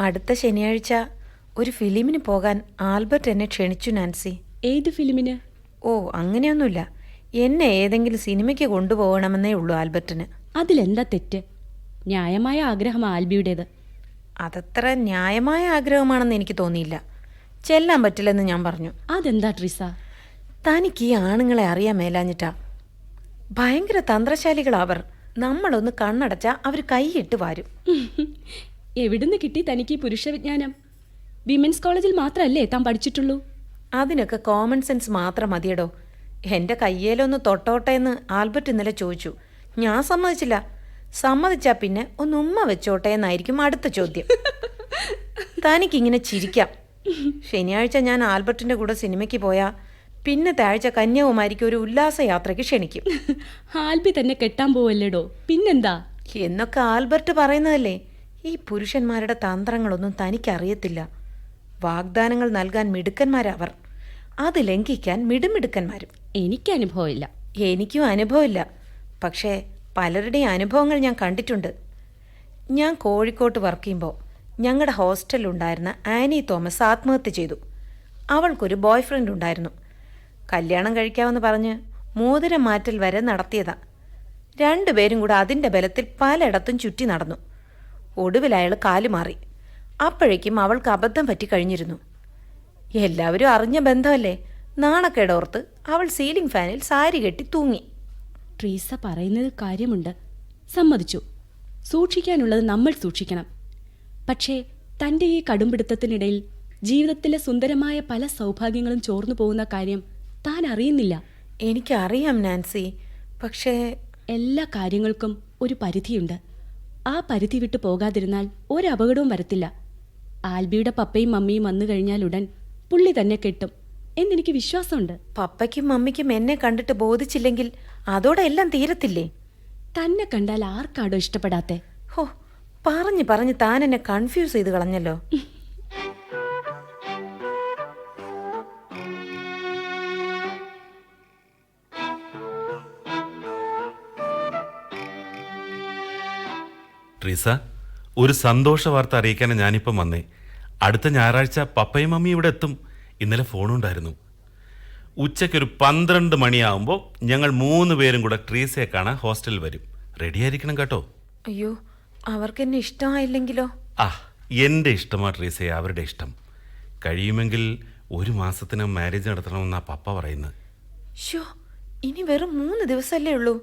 അടുത്ത ശനിയാഴ്ച ഒരു ഫിലിമിന് പോകാൻ ആൽബർട്ട് എന്നെ ക്ഷണിച്ചു നാൻസി. ഏത് ഫിലിമിന്? ഓ, അങ്ങനെയൊന്നുമില്ല. എന്നെ ഏതെങ്കിലും സിനിമയ്ക്ക് കൊണ്ടുപോകണമെന്നേ ഉള്ളൂ ആൽബർട്ടിന്. അതിലെന്താ തെറ്റ്? ന്യായമായ ആഗ്രഹം ആൽബിയുടേത്. അതത്ര ന്യായമായ ആഗ്രഹമാണെന്ന് എനിക്ക് തോന്നിയില്ല. ചെല്ലാൻ പറ്റില്ലെന്ന് ഞാൻ പറഞ്ഞു. അതെന്താ ട്രീസ? തനിക്ക് ഈ ആണുങ്ങളെ അറിയാൻ മേലാഞ്ഞിട്ടാ. ഭയങ്കര തന്ത്രശാലികളാവർ. നമ്മളൊന്ന് കണ്ണടച്ചാ അവർ കൈയിട്ട് വാരും. എവിടുന്ന് കിട്ടി തനിക്ക് ഈ പുരുഷ വിജ്ഞാനം? വിമൻസ് കോളേജിൽ മാത്രമല്ലേ താൻ പഠിച്ചിട്ടുള്ളൂ? അതിനൊക്കെ കോമൺ സെൻസ് മാത്രം മതിയടോ. എൻ്റെ കയ്യേലൊന്ന് തൊട്ടോട്ടെ എന്ന് ആൽബർട്ട് ഇന്നലെ ചോദിച്ചു. ഞാൻ സമ്മതിച്ചില്ല. സമ്മതിച്ചാ പിന്നെ ഒന്ന് ഉമ്മ വെച്ചോട്ടെ എന്നായിരിക്കും അടുത്ത ചോദ്യം. തനിക്കിങ്ങനെ ചിരിക്കാം. ശനിയാഴ്ച ഞാൻ ആൽബർട്ടിൻ്റെ കൂടെ സിനിമയ്ക്ക് പോയാൽ പിന്നത്തെ ആഴ്ച കന്യാകുമാരിക്ക് ഒരു ഉല്ലാസയാത്രയ്ക്ക് ക്ഷണിക്കും. ആൽബി തന്നെ കെട്ടാൻ പോവല്ലേടോ, പിന്നെന്താ? എന്നൊക്കെ ആൽബർട്ട് പറയുന്നതല്ലേ. ഈ പുരുഷന്മാരുടെ തന്ത്രങ്ങളൊന്നും തനിക്കറിയത്തില്ല. വാഗ്ദാനങ്ങൾ നൽകാൻ മിടുക്കന്മാരവർ, അത് ലംഘിക്കാൻ മിടുമിടുക്കന്മാരും. എനിക്ക് അനുഭവമില്ല. എനിക്കും അനുഭവമില്ല. പക്ഷേ പലരുടെയും അനുഭവങ്ങൾ ഞാൻ കണ്ടിട്ടുണ്ട്. ഞാൻ കോഴിക്കോട്ട് വർക്ക് ചെയ്യുമ്പോൾ ഞങ്ങളുടെ ഹോസ്റ്റലിലുണ്ടായിരുന്ന ആനി തോമസ് ആത്മഹത്യ ചെയ്തു. അവൾക്കൊരു ബോയ് ഫ്രണ്ട് ഉണ്ടായിരുന്നു. കല്യാണം കഴിക്കാമെന്ന് പറഞ്ഞ് മോതിരം മാറ്റൽ വരെ നടത്തിയതാ. 2 പേരും കൂടെ അതിൻ്റെ ബലത്തിൽ പലയിടത്തും ചുറ്റി നടന്നു. ഒടുവിൽ അയാൾ കാലുമാറി. അപ്പോഴേക്കും അവൾക്ക് അബദ്ധം പറ്റി കഴിഞ്ഞിരുന്നു. എല്ലാവരും അറിഞ്ഞ ബന്ധമല്ലേ. നാണക്കേടോർത്ത് അവൾ സീലിംഗ് ഫാനിൽ സാരി കെട്ടി തൂങ്ങി. ട്രീസ പറയുന്നത് കാര്യമുണ്ട്, സമ്മതിച്ചു. സൂക്ഷിക്കാനുള്ളത് നമ്മൾ സൂക്ഷിക്കണം. പക്ഷേ തൻ്റെ ഈ കടുംപിടുത്തത്തിനിടയിൽ ജീവിതത്തിലെ സുന്ദരമായ പല സൗഭാഗ്യങ്ങളും ചോർന്നു പോകുന്ന കാര്യം താൻ അറിയുന്നില്ല. എനിക്കറിയാം നാൻസി, പക്ഷേ എല്ലാ കാര്യങ്ങൾക്കും ഒരു പരിധിയുണ്ട്. ആ പരിധി വിട്ടു പോകാതിരുന്നാൽ ഒരപകടവും വരത്തില്ല. ആൽബിയുടെ പപ്പയും മമ്മിയും വന്നു കഴിഞ്ഞാൽ ഉടൻ പുള്ളി തന്നെ കെട്ടും. എന്നെനിക്ക് വിശ്വാസമുണ്ട്. പപ്പയ്ക്കും മമ്മിക്കും എന്നെ കണ്ടിട്ട് ബോധിച്ചില്ലെങ്കിൽ അതോടെ എല്ലാം തീരത്തില്ലേ? തന്നെ കണ്ടാൽ ആർക്കാടോ ഇഷ്ടപ്പെടാത്തെ? ഹോ, പറഞ്ഞു പറഞ്ഞ് താൻ എന്നെ കൺഫ്യൂസ് ചെയ്ത് കളഞ്ഞല്ലോ. ട്രീസ, ഒരു സന്തോഷ വാർത്ത അറിയിക്കാനാണ് ഞാനിപ്പം വന്നേ. അടുത്ത ഞായറാഴ്ച പപ്പയും മമ്മി ഇവിടെ എത്തും. ഇന്നലെ ഫോണുണ്ടായിരുന്നു. ഉച്ചയ്ക്കൊരു 12 മണിയാവുമ്പോൾ ഞങ്ങൾ 3 പേരും കൂടെ ട്രീസയെ കാണാൻ ഹോസ്റ്റലിൽ വരും. റെഡിയായിരിക്കണം കേട്ടോ. അയ്യോ, അവർക്ക് എന്നെ ഇഷ്ടമായില്ലെങ്കിലോ? ആ, എൻ്റെ ഇഷ്ടമാ ട്രീസയെ, അവരുടെ ഇഷ്ടം. കഴിയുമെങ്കിൽ 1 മാസത്തിന് മാരേജ് നടത്തണമെന്നാണ് പപ്പ പറയുന്നത്. ഷോ, ഇനി വെറും 3 ദിവസമല്ലേ ഉള്ളൂ.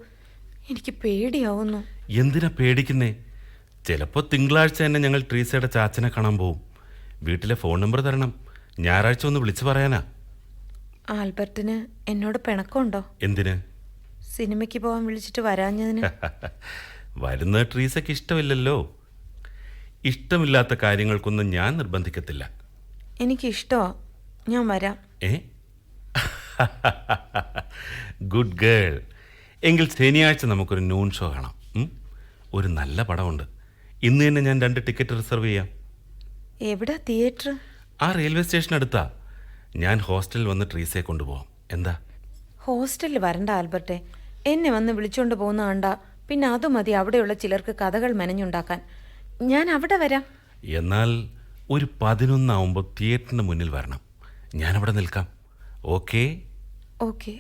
എനിക്ക് പേടിയാവുന്നു. എന്തിനാ പേടിക്കുന്നേ? ചിലപ്പോൾ തിങ്കളാഴ്ച തന്നെ ഞങ്ങൾ ട്രീസയുടെ ചാച്ചനെ കാണാൻ പോവും. വീട്ടിലെ ഫോൺ നമ്പർ തരണം. ഞായറാഴ്ച ഒന്ന് വിളിച്ചു പറയാനാ. ആൽബർട്ടിന് എന്നോട് പിണക്കമുണ്ടോ? എന്തിന്? സിനിമയ്ക്ക് പോകാൻ വിളിച്ചിട്ട് വരാഞ്ഞതിന്. വരുന്നത് ട്രീസയ്ക്ക് ഇഷ്ടമില്ലല്ലോ. ഇഷ്ടമില്ലാത്ത കാര്യങ്ങൾക്കൊന്നും ഞാൻ നിർബന്ധിക്കത്തില്ല. എനിക്ക് ഇഷ്ടമാ, ഞാൻ വരാം. ഏ ഗുഡ് ഗേൾ. എങ്കിൽ ശനിയാഴ്ച നമുക്കൊരു നൂൺ ഷോ കാണാം. ഒരു നല്ല പടമുണ്ട്. ഇന്ന് തന്നെ ഞാൻ 2 ടിക്കറ്റ് റിസർവ് ചെയ്യാം. എവിടാ തിയേറ്റർ? ആ റെയിൽവേ സ്റ്റേഷൻ അടുത്താ. ഞാൻ ഹോസ്റ്റലിൽ വന്ന് ട്രീസയെ കൊണ്ടുപോകാം. എന്താ? ഹോസ്റ്റലിൽ വരണ്ട ആൽബർട്ടെ. എന്നെ വന്ന് വിളിച്ചോണ്ട് പോകുന്ന കണ്ട പിന്നെ അത് മതി അവിടെയുള്ള ചിലർക്ക് കഥകൾ മെനഞ്ഞുണ്ടാക്കാൻ. ഞാൻ അവിടെ വരാം. എന്നാൽ ഒരു 11 ആവുമ്പോൾ തിയേറ്ററിന് മുന്നിൽ വരണം. ഞാനവിടെ നിൽക്കാം. ഓക്കേ? ഓക്കെ.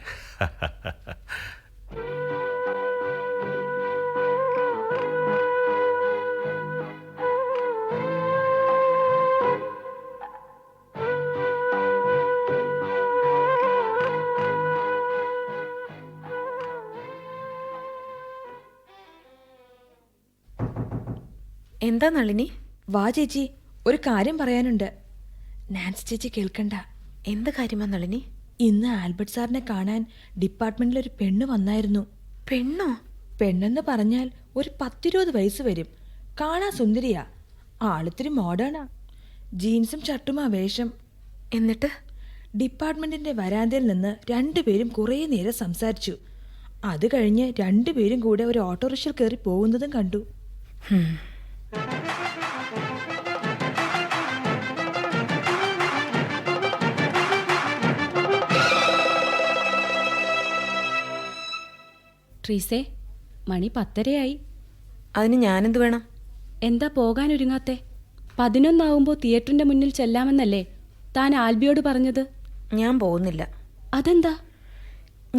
എന്താ നളിനി? വാ ചേച്ചി, ഒരു കാര്യം പറയാനുണ്ട്. നാൻസി ചേച്ചി കേൾക്കണ്ട. എന്ത് കാര്യമാ നളിനി? ഇന്ന് ആൽബർട്ട് സാറിനെ കാണാൻ ഡിപ്പാർട്ട്മെന്റിൽ ഒരു പെണ്ണ് വന്നായിരുന്നു. പെണ്ണോ? പെണ്ണെന്ന് പറഞ്ഞാൽ ഒരു 10-20 വയസ്സ് വരും. കാണാൻ സുന്ദരിയാ. ആളിത്തിരി മോഡേണാ. ജീൻസും ഷർട്ടുമാ വേഷം. എന്നിട്ട് ഡിപ്പാർട്ട്മെന്റിന്റെ വരാന്തയിൽ നിന്ന് 2 പേരും കുറേ നേരം സംസാരിച്ചു. അത് കഴിഞ്ഞ് 2 പേരും കൂടെ ഒരു ഓട്ടോറിക്ഷയിൽ കയറി പോകുന്നതും കണ്ടു. ട്രീസേ, മണി 10:30 അതിന് ഞാനെന്ത് വേണം? എന്താ പോകാനൊരുങ്ങാത്തെ? 11 ആവുമ്പോൾ തിയേറ്ററിന്റെ മുന്നിൽ ചെല്ലാമെന്നല്ലേ താൻ ആൽബിയോട് പറഞ്ഞത്? ഞാൻ പോകുന്നില്ല. അതെന്താ?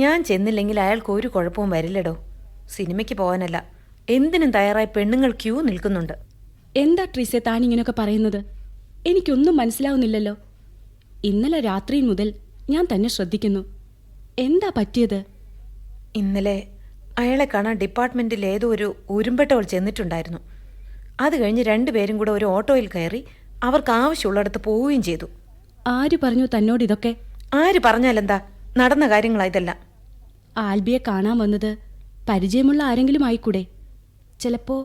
ഞാൻ ചെന്നില്ലെങ്കിൽ അയാൾക്ക് ഒരു കുഴപ്പവും വരില്ലടോ. സിനിമയ്ക്ക് പോകാനല്ല, എന്തിനും തയ്യാറായി പെണ്ണുങ്ങൾ ക്യൂ നിൽക്കുന്നുണ്ട്. എന്താ ട്രീസേ താൻ ഇങ്ങനെയൊക്കെ പറയുന്നത്? എനിക്കൊന്നും മനസ്സിലാവുന്നില്ലല്ലോ. ഇന്നലെ രാത്രി മുതൽ ഞാൻ തന്നെ ശ്രദ്ധിക്കുന്നു. എന്താ പറ്റിയത്? ഇന്നലെ അയാളെ കാണാൻ ഡിപ്പാർട്ട്മെന്റിൽ ഏതോ ഒരു ഉരുമ്പെട്ടവൾ ചെന്നിട്ടുണ്ടായിരുന്നു. അത് കഴിഞ്ഞ് 2 പേരും കൂടെ ഒരു ഓട്ടോയിൽ കയറി അവർക്ക് ആവശ്യമുള്ളിടത്ത് പോവുകയും ചെയ്തു. ആര് പറഞ്ഞു തന്നോട് ഇതൊക്കെ? ആര് പറഞ്ഞാലെന്താ, നടന്ന കാര്യങ്ങളാ ഇതെല്ലാം. ആൽബിയെ കാണാൻ വന്നത് പരിചയമുള്ള ആരെങ്കിലും ആയിക്കൂടെ? ചിലപ്പോ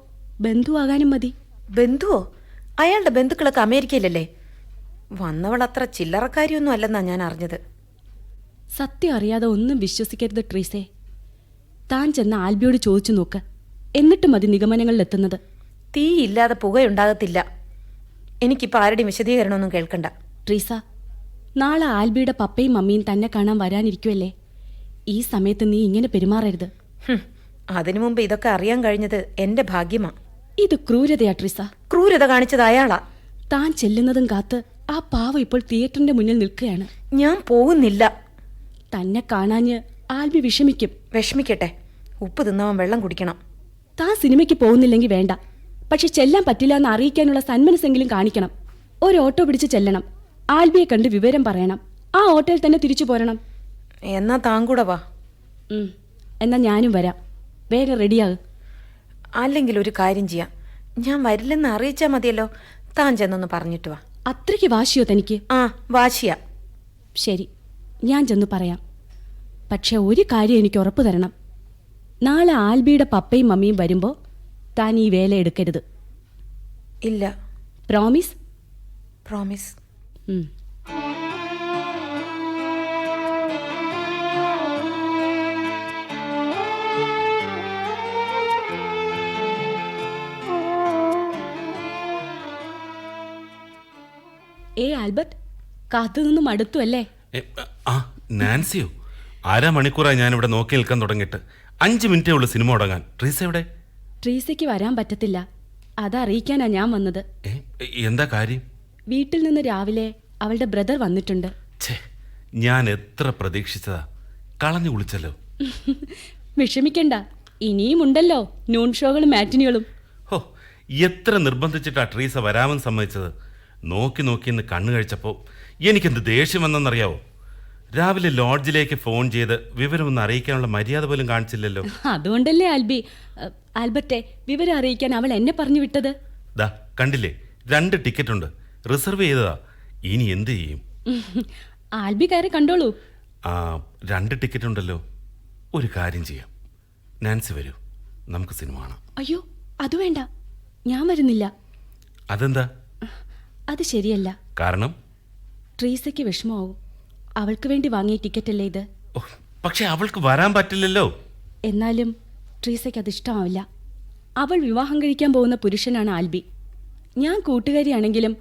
ബന്ധുവാകാനും മതി. ബന്ധുവോ? അയാളുടെ ബന്ധുക്കളൊക്കെ അമേരിക്കയിലല്ലേ. വന്നവൾ അത്ര ചില്ലറക്കാരിയൊന്നും അല്ലെന്നാ ഞാൻ അറിഞ്ഞത്. സത്യം അറിയാതെ ഒന്നും വിശ്വസിക്കരുത് ട്രീസേ. താൻ ചെന്ന് ആൽബിയോട് ചോദിച്ചു നോക്ക്. എന്നിട്ട് മതി നിഗമനങ്ങളിലെത്തുന്നത്. തീയില്ലാതെ പുകയുണ്ടാകത്തില്ല. എനിക്കിപ്പോൾ ആരുടെയും വിശദീകരണമൊന്നും കേൾക്കണ്ട. ട്രീസ, നാളെ ആൽബിയുടെ പപ്പയും മമ്മിയും തന്നെ കാണാൻ വരാനിരിക്കുമല്ലേ. ഈ സമയത്ത് നീ ഇങ്ങനെ പെരുമാറരുത്. അതിനു മുമ്പ് ഇതൊക്കെ അറിയാൻ കഴിഞ്ഞത് എന്റെ ഭാഗ്യമാ. ഇത് ക്രൂരതയാ ട്രീസ. ക്രൂരത കാണിച്ചത് അയാളാ. താൻ ചെല്ലുന്നതും കാത്ത് ആ പാവം ഇപ്പോൾ തിയേറ്ററിന്റെ മുന്നിൽ നിൽക്കുകയാണ്. ഞാൻ പോകുന്നില്ല. തന്നെ കാണാഞ്ഞ് ആൽബി വിഷമിക്കും. വിഷമിക്കട്ടെ. ഉപ്പ് തിന്നവൻ വെള്ളം കുടിക്കണം. താൻ സിനിമയ്ക്ക് പോകുന്നില്ലെങ്കിൽ വേണ്ട. പക്ഷെ ചെല്ലാൻ പറ്റില്ല എന്ന് അറിയിക്കാനുള്ള സന്മനസ്സെങ്കിലും കാണിക്കണം. ഒരു ഓട്ടോ പിടിച്ച് ചെല്ലണം. ആൽബിയെ കണ്ട് വിവരം പറയണം. ആ ഓട്ടോയിൽ തന്നെ തിരിച്ചു പോരണം. എന്നാ താൻ കൂടെ വാ. എന്നാ ഞാനും വരാം. വേഗം റെഡിയാകും. അല്ലെങ്കിൽ ഒരു കാര്യം ചെയ്യാം. ഞാൻ വരില്ലെന്ന് അറിയിച്ചാൽ മതിയല്ലോ. താൻ ചെന്നൊന്ന് പറഞ്ഞിട്ട് വാ. അത്രയ്ക്ക് വാശിയോ തനിക്ക്? ആ, വാശിയാ. ശരി, ഞാൻ ചെന്ന് പറയാം. പക്ഷെ ഒരു കാര്യം എനിക്ക് ഉറപ്പ് തരണം. നാളെ ആൽബിയുടെ പപ്പയും മമ്മിയും വരുമ്പോൾ താൻ ഈ വേല എടുക്കരുത്. ഇല്ല. പ്രോമിസ്? പ്രോമിസ്. ആൽബർട്ട്, കാത്തുനിന്ന് മടുത്തു അല്ലേ? ആ, നാൻസിയോ? അരമണിക്കൂറായി ഞാനിവിടെ നോക്കി നിൽക്കാൻ തുടങ്ങിയിട്ട്. 5 മിനിറ്റേ ഉള്ളൂ സിനിമ തുടങ്ങാൻ. ട്രീസ എവിടെ? ട്രീസയ്ക്ക് വരാൻ പറ്റത്തില്ല. അതറിയിക്കാനാ ഞാൻ വന്നത്. എന്താ കാര്യം? വീട്ടിൽ നിന്ന് രാവിലെ അവളുടെ ബ്രദർ വന്നിട്ടുണ്ട്. ഛേ, ഞാൻ എത്ര പ്രതീക്ഷിച്ചതാ. കളഞ്ഞു കുളിച്ചല്ലോ. വിഷമിക്കണ്ട, ഇനിയും ഉണ്ടല്ലോ നൂൺ ഷോകളും മാറ്റിനികളും. ഹോ, എത്ര നിർബന്ധിച്ചിട്ടാ ട്രീസ വരാമെന്ന് സമ്മതിച്ചത്. നോക്കി നോക്കി ഇന്ന് കണ്ണു കഴിച്ചപ്പോൾ എനിക്കെന്ത് ദേഷ്യം വന്നെന്നറിയാവോ? രാവിലെ ലോഡ്ജിലേക്ക് ഫോൺ ചെയ്ത് വിവരമൊന്നും അറിയിക്കാനുള്ള മര്യാദ പോലും കാണിച്ചില്ലല്ലോ. അതുകൊണ്ടല്ലേ ആൽബർട്ടെ വിവരം അറിയിക്കാൻ അവൾ എന്നെ പറഞ്ഞു വിട്ടത്. ദാ കണ്ടില്ലേ, 2 ടിക്കറ്റ് ഉണ്ട്, റിസർവ് ചെയ്തതാ. ഇനി എന്ത് ചെയ്യും? ആൽബി കയറി കണ്ടോളൂ. 2 ടിക്കറ്റ് ഉണ്ടല്ലോ. ഒരു കാര്യം ചെയ്യാം, നാൻസി വരൂ, നമുക്ക് സിനിമ കാണാം. അയ്യോ, അത് വേണ്ട, ഞാൻ വരുന്നില്ല. അതെന്താ? അത് ശരിയല്ല. കാരണം? ട്രീസയ്ക്ക് വിഷമമാവും. അവൾക്ക് വേണ്ടി വാങ്ങിയ ടിക്കറ്റ് അല്ലേ ഇത്. പക്ഷെ അവൾക്ക് വരാൻ പറ്റില്ലല്ലോ. എന്നാലും ട്രീസയ്ക്ക് അത് ഇഷ്ടമാവില്ല. അവൾ വിവാഹം കഴിക്കാൻ പോകുന്ന പുരുഷനാണ് ആൽബി. ഞാൻ കൂട്ടുകാരിയാണെങ്കിലും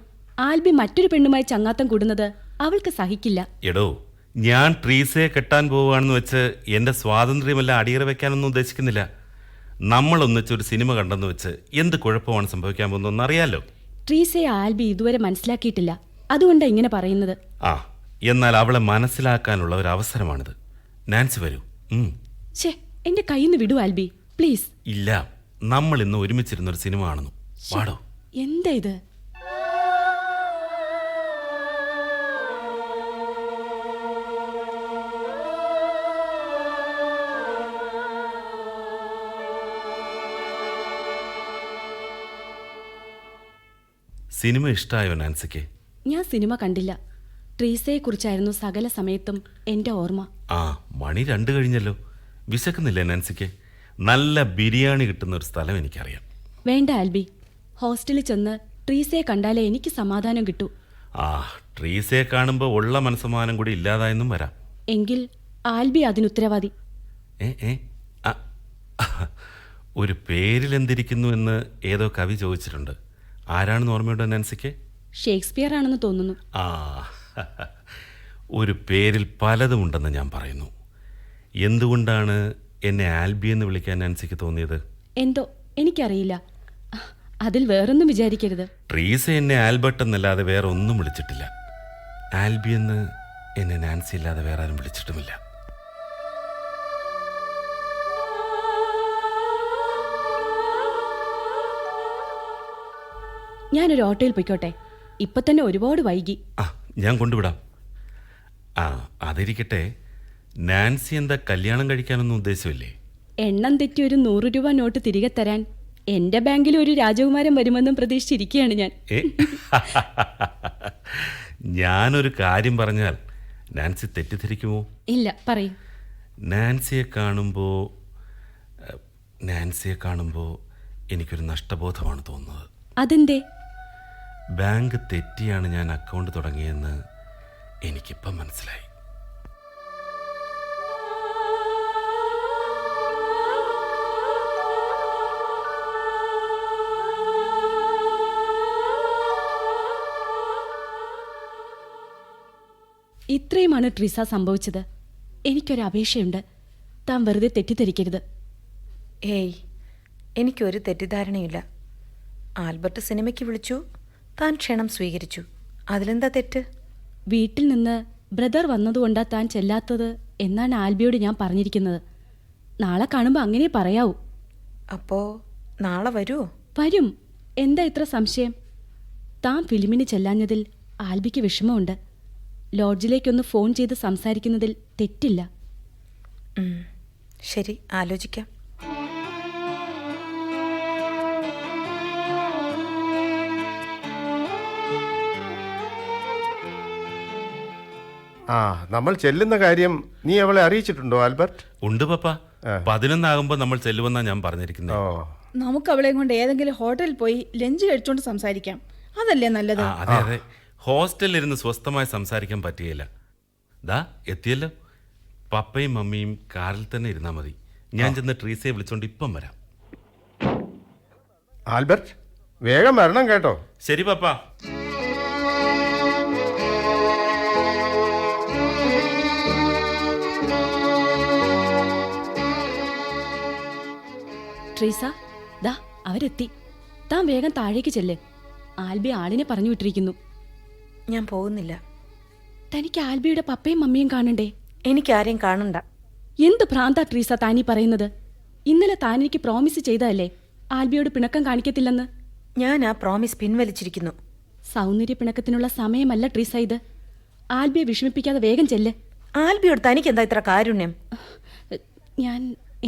ആൽബി മറ്റൊരു പെണ്ണുമായി ചങ്ങാത്തം കൂടുന്നത് അവൾക്ക് സഹിക്കില്ല. എടോ, ഞാൻ ട്രീസയെ കെട്ടാൻ പോവുകയാണെന്ന് വെച്ച് എൻ്റെ സ്വാതന്ത്ര്യമെല്ലാം അടിയറ വെക്കാനൊന്നും ഉദ്ദേശിക്കുന്നില്ല. നമ്മൾ ഒന്നിച്ചൊരു സിനിമ കണ്ടെന്ന് വെച്ച് എന്ത് കുഴപ്പമാണ് സംഭവിക്കാൻ പോകുന്നതെന്ന് അറിയാലോ. ട്രീസയെ ആൽബി ഇതുവരെ മനസ്സിലാക്കിയിട്ടില്ല. അതുകൊണ്ടാണ് ഇങ്ങനെ പറയുന്നത്. എന്നാൽ അവളെ മനസ്സിലാക്കാനുള്ള ഒരു അവസരമാണിത്. നാൻസി വരൂ. ഛേ, എന്റെ കയ്യിൽ നിന്ന് വിടൂ ആൽബി, പ്ലീസ്. ഇല്ല, നമ്മൾ ഇന്ന് ഒരുമിച്ചിരുന്നൊരു സിനിമ കാണുന്നു. വാടോ. എന്താ ഇത്? സിനിമ ഇഷ്ടമായോ നാൻസിക്ക്? ഞാൻ സിനിമ കണ്ടില്ല. ട്രീസയെക്കുറിച്ചായിരുന്നു സകല സമയത്തും എൻ്റെ ഓർമ്മ. മണി 2 കഴിഞ്ഞല്ലോ. വിശക്കുന്നില്ലേ നാൻസിക്ക്? നല്ല ബിരിയാണി കിട്ടുന്ന ഒരു സ്ഥലം എനിക്കറിയാം. വേണ്ട ആൽബി, ഹോസ്റ്റലിൽ ചെന്ന് ട്രീസയെ കണ്ടാലേ എനിക്ക് സമാധാനം കിട്ടൂ. ട്രീസയെ കാണുമ്പോൾ ഉള്ള മനസ്സമാനം കൂടി ഇല്ലാതായെന്നും വരാം. എങ്കിൽ ആൽബി അതിനുത്തരവാദി. ഒരു പേരിൽ എന്തിരിക്കുന്നു എന്ന് ഏതോ കവി ചോദിച്ചിട്ടുണ്ട്. ആരാണെന്ന് ഓർമ്മയുണ്ടോ നാൻസിക്ക്? ഷേക്സ്പിയർ ആണെന്ന് തോന്നുന്നു. ഒരു പേരിൽ പലതും ഉണ്ടെന്ന് ഞാൻ പറയുന്നു. എന്തുകൊണ്ടാണ് എന്നെ ആൽബി എന്ന് വിളിക്കാൻ നാൻസിക്ക് തോന്നിയത്? എന്തോ എനിക്കറിയില്ല. അതിൽ വേറൊന്നും വിചാരിക്കരുത്. ട്രീസ എന്നെ ആൽബർട്ട് എന്നല്ലാതെ വേറെ ഒന്നും വിളിച്ചിട്ടില്ല. ആൽബി എന്ന് എന്നെ നാൻസി അല്ലാതെ വേറെ ആരും വിളിച്ചിട്ടുമില്ല. ഞാനൊരു ഓട്ടോയിൽ പൊയ്ക്കോട്ടെ? ഇപ്പൊ തന്നെ ഒരുപാട് വൈകി. ഞാൻ കൊണ്ടുവിടാം. അതിരിക്കട്ടെ, നാൻസി എന്താ കല്യാണം കഴിക്കാനൊന്നും ഉദ്ദേശമില്ലേ? എണ്ണം തെറ്റി ഒരു 100 രൂപ നോട്ട് തിരികെ തരാൻ എന്റെ ബാങ്കിൽ ഒരു രാജകുമാരൻ വരുമെന്നും പ്രതീക്ഷിച്ചിരിക്കുകയാണ് ഞാൻ. ഞാനൊരു കാര്യം പറഞ്ഞാൽ നാൻസി തെറ്റിദ്ധരിക്കുമോ? ഇല്ല, പറയൂ. നാൻസിയെ കാണുമ്പോൾ എനിക്കൊരു നഷ്ടബോധമാണ് തോന്നുന്നത്. അതെന്തേ? ബാങ്ക് തെറ്റിയാണ് ഞാൻ അക്കൗണ്ട് തുടങ്ങിയെന്ന് എനിക്കിപ്പം മനസ്സിലായി. ഇത്രയുമാണ് ട്രീസ സംഭവിച്ചത്. എനിക്കൊരു അപേക്ഷയുണ്ട്. താൻ വെറുതെ തെറ്റിദ്ധരിക്കരുത്. ഏയ്, എനിക്കൊരു തെറ്റിദ്ധാരണയില്ല. ആൽബർട്ട് സിനിമയ്ക്ക് വിളിച്ചു, താൻ ക്ഷണം സ്വീകരിച്ചു. അതിലെന്താ തെറ്റ്? വീട്ടിൽ നിന്ന് ബ്രദർ വന്നതുകൊണ്ടാ താൻ ചെല്ലാത്തത് എന്നാണ് ആൽബിയോട് ഞാൻ പറഞ്ഞിരിക്കുന്നത്. നാളെ കാണുമ്പോൾ അങ്ങനെ പറയാവൂ. അപ്പോൾ നാളെ വരുമോ? വരും. എന്താ ഇത്ര സംശയം? താൻ ഫിലിമിന് ചെല്ലാഞ്ഞതിൽ ആൽബിക്ക് വിഷമമുണ്ട്. ലോഡ്ജിലേക്കൊന്ന് ഫോൺ ചെയ്ത് സംസാരിക്കുന്നതിൽ തെറ്റില്ല. ശരി, ആലോചിക്കാം. നമ്മൾ ചെല്ലുന്ന കാര്യം നീ അവളെ അറിയിച്ചിട്ടുണ്ടോ ആൽബർട്ട്? ഉണ്ട് പപ്പ. 11 നമ്മൾ ചെല്ലുമെന്നാ ഞാൻ പറഞ്ഞിരിക്കുന്നത്. നമുക്ക് അവളെയും കൊണ്ട് ഏതെങ്കിലും ഹോട്ടലിൽ പോയി ലഞ്ച് കഴിച്ചുകൊണ്ട് സംസാരിക്കാം. അതല്ലേ നല്ലത്? അതെ, ഹോസ്റ്റലിൽ ഇരുന്ന് സ്വസ്ഥമായി സംസാരിക്കാൻ പറ്റുകയില്ല. ദാ എത്തിയല്ലോ. പപ്പയും മമ്മിയും കാറിൽ തന്നെ ഇരുന്നാൽ മതി. ഞാൻ ചെന്ന് ട്രീസയെ വിളിച്ചോണ്ട് ഇപ്പം വരാം. ആൽബർട്ട്, വേഗം വരണം കേട്ടോ. ശരി പപ്പ. ട്രീസ, ദാ അവരെത്തി. താൻ വേഗം താഴേക്ക് ചെല്ല്. ആൽബി ആളിനെ പറഞ്ഞു വിട്ടിരിക്കുന്നു. ഞാൻ പോകുന്നില്ല. തനിക്ക് ആൽബിയുടെ പപ്പയും മമ്മിയും കാണണ്ടേ? എനിക്കാരെയും കാണണ്ട. എന്ത് ഭ്രാന്താ ട്രീസ താനീ പറയുന്നത്? ഇന്നലെ താൻ എനിക്ക് പ്രോമിസ് ചെയ്തതല്ലേ ആൽബിയോട് പിണക്കം കാണിക്കത്തില്ലെന്ന്? ഞാൻ ആ പ്രോമിസ് പിൻവലിച്ചിരിക്കുന്നു. സൗന്ദര്യ പിണക്കത്തിനുള്ള സമയമല്ല ട്രീസ ഇത്. ആൽബിയെ വിഷമിപ്പിക്കാതെ വേഗം ചെല്ല്. ആൽബിയോട് തനിക്ക് എന്താ ഇത്ര കാരുണ്യം?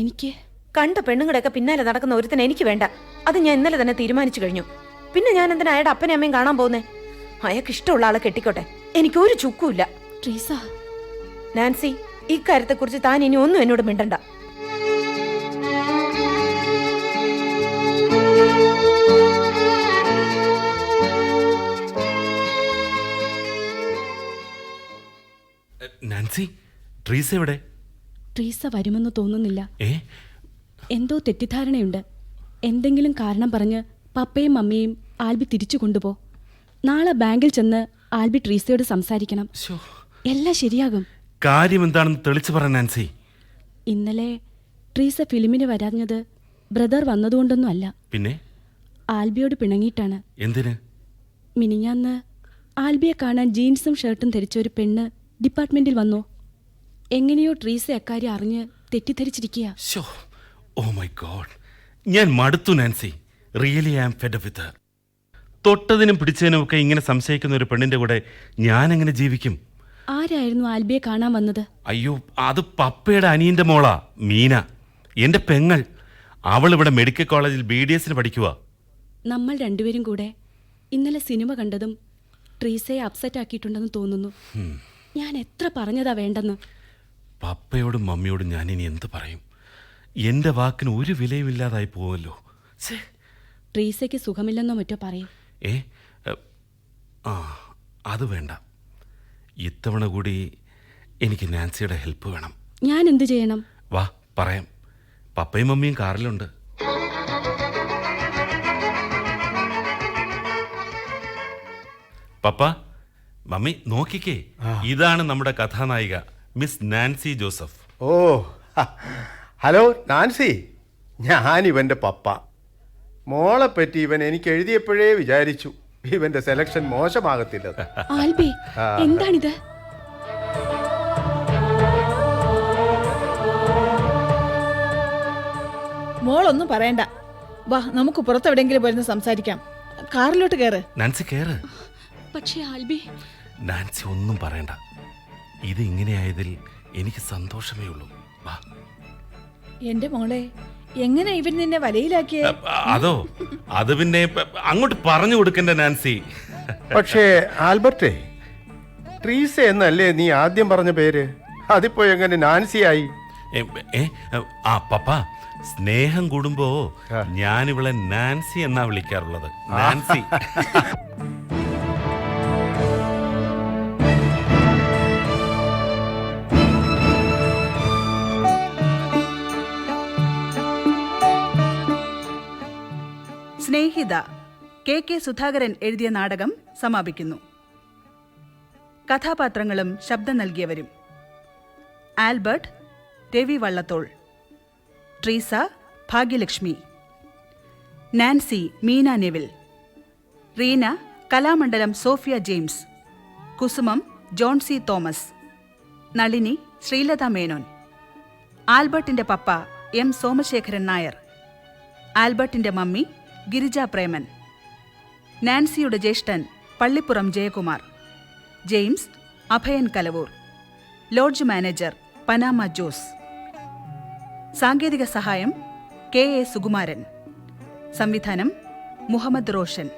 എനിക്ക് കണ്ട പെണ്ണുങ്ങളുടെയൊക്കെ പിന്നാലെ നടക്കുന്ന ഒരുത്തനെ എനിക്ക് വേണ്ട. അത് ഞാൻ ഇന്നലെ തന്നെ തീരുമാനിച്ചു കഴിഞ്ഞു. പിന്നെ ഞാൻ എന്തിനാ അയാളുടെ അപ്പനെ അമ്മയും കാണാൻ പോകുന്നേ? അയാൾക്ക് ഇഷ്ടമുള്ള ആളെ കെട്ടിക്കോട്ടെ, എനിക്കൊരു ചുക്കുമില്ല. ട്രീസ, നാൻസി, ഇക്കാര്യത്തെക്കുറിച്ച് താൻ ഇനി ഒന്നും എന്നോട് മിണ്ടണ്ട. നാൻസി, ട്രീസ എവിടെ? ട്രീസ വരുമെന്ന് തോന്നുന്നില്ല. ഏ? എന്തോ തെറ്റിദ്ധാരണയുണ്ട്. എന്തെങ്കിലും കാരണം പറഞ്ഞ് പപ്പയും മമ്മിയും ആൽബി തിരിച്ചു കൊണ്ടുപോ. നാളെ ബാങ്കിൽ ചെന്ന് ആൽബി ട്രീസയോട് സംസാരിക്കണം. എല്ലാം ശരിയാകും. കാര്യം എന്താണെന്ന് തെളിച്ചു പറ നാൻസി. ഇന്നലെ ട്രീസ ഫിലിമിന് വരാഞ്ഞത് ബ്രദർ വന്നതുകൊണ്ടൊന്നും അല്ല. പിന്നെ ആൽബിയോട് പിണങ്ങിയിട്ടാണ്. എന്തിന്? മിനിഞ്ഞാന്ന് ആൽബിയെ കാണാൻ ജീൻസും ഷർട്ടും ധരിച്ച ഒരു പെണ്ണ് ഡിപ്പാർട്ട്മെന്റിൽ വന്നു. എങ്ങനെയോ ട്രീസ അക്കാര്യം അറിഞ്ഞ് തെറ്റിദ്ധരിച്ചിരിക്കുക. ഓ മൈ ഗോഡ്, ഞാൻ മടുത്തു Nancy. Really I am fed up with her. തൊട്ടതിനും പിടിച്ചതിനും ഒക്കെ ഇങ്ങനെ സംശയിക്കുന്ന ഒരു പെണ്ണിന്റെ കൂടെ ഞാൻ എങ്ങനെ ജീവിക്കും? ആരായിരുന്നു ആൽബിയെ കാണാൻ വന്നത്? അയ്യോ, അത് പപ്പയുടെ അനിയന്റെ മോളാ, മീന, എന്റെ പെങ്ങൾ. അവൾ ഇവിടെ മെഡിക്കൽ കോളേജിൽ BDS പഠിക്കുക. നമ്മൾ രണ്ടുപേരും കൂടെ ഇന്നലെ സിനിമ കണ്ടതും ട്രീസയെ അപ്സെറ്റ് ആക്കിയിട്ടുണ്ടെന്ന് തോന്നുന്നു. ഞാൻ എത്ര പറഞ്ഞതാ വേണ്ടെന്ന്. പപ്പയോടും മമ്മിയോടും ഞാൻ ഇനി എന്ത് പറയും? എന്റെ വാക്കിന് ഒരു വിലയുമില്ലാതായി പോവല്ലോ. ട്രീസയ്ക്ക് സുഖമില്ലെന്നോ മറ്റോ പറയും. അത് വേണ്ട. ഇത്തവണ കൂടി എനിക്ക് നാൻസിയുടെ ഹെൽപ്പ് വേണം. ഞാൻ എന്ത് ചെയ്യണം? വാ പറയാം. പപ്പയും മമ്മിയും കാറിലുണ്ട്. പപ്പ, മമ്മി നോക്കിക്കേ, ഇതാണ് നമ്മുടെ കഥാനായിക മിസ് നാൻസി ജോസഫ്. ഓ, ഹലോ നാൻസി, ഞാൻ ഇവന്റെ പപ്പ. മോളെ പറ്റി ഇവൻ എനിക്ക് എഴുതിയപ്പോഴേ വിചാരിച്ചു ഇവന്റെ സെലക്ഷൻ മോശമാകത്തില്ല. ആൽബി, എന്താണിത്? മോളൊന്നും പറയണ്ട. വാ, നമുക്ക് പുറത്തെവിടെയെങ്കിലും പോയിരുന്ന് സംസാരിക്കാം. കാറിലോട്ട് കയറ്. നാൻസി കയറ്. പക്ഷേ ആൽബി. നാൻസി ഒന്നും പറയണ്ട. ഇത് ഇങ്ങനെയായതിൽ എനിക്ക് സന്തോഷമേ ഉള്ളൂ. വാ. എന്റെ മോളെ, എങ്ങനെ ഇവൻ നിന്നെ വലയിലാക്കിയേ? അതോ, അത് പിന്നെ അങ്ങോട്ട് പറഞ്ഞു കൊടുക്കണ്ട നാൻസി. പക്ഷേ ആൽബർട്ടേ, ട്രീസ എന്നല്ലേ നീ ആദ്യം പറഞ്ഞ പേര്? അതിപ്പോ എങ്ങനെ നാൻസിയായി? പപ്പ, സ്നേഹം കൂടുമ്പോ ഞാനിവളെ നാൻസി എന്നാ വിളിക്കാറുള്ളത്. നാൻസി. സ്നേഹിത KK സുധാകരൻ എഴുതിയ നാടകം സമാപിക്കുന്നു. കഥാപാത്രങ്ങളും ശബ്ദം നൽകിയവരും: Albert Ravi Vallathol, Treesa Bhagyalakshmi, Nancy Meena Neville, Reena Kalamandalam Sophia James, Kusumam John C Thomas, Nalini Sreelatha Menon, ആൽബർട്ടിന്റെ പപ്പ M സോമശേഖരൻ നായർ, ആൽബർട്ടിന്റെ മമ്മി ഗിരിജ പ്രേമൻ, നാൻസിയുടെ ജ്യേഷ്ഠൻ Pallippuram Jayakumar, James Abhayan Kalavoor, lodge manager Panama Jose. സാങ്കേതിക സഹായം KA സുകുമാരൻ. സംവിധാനം മുഹമ്മദ് റോഷൻ.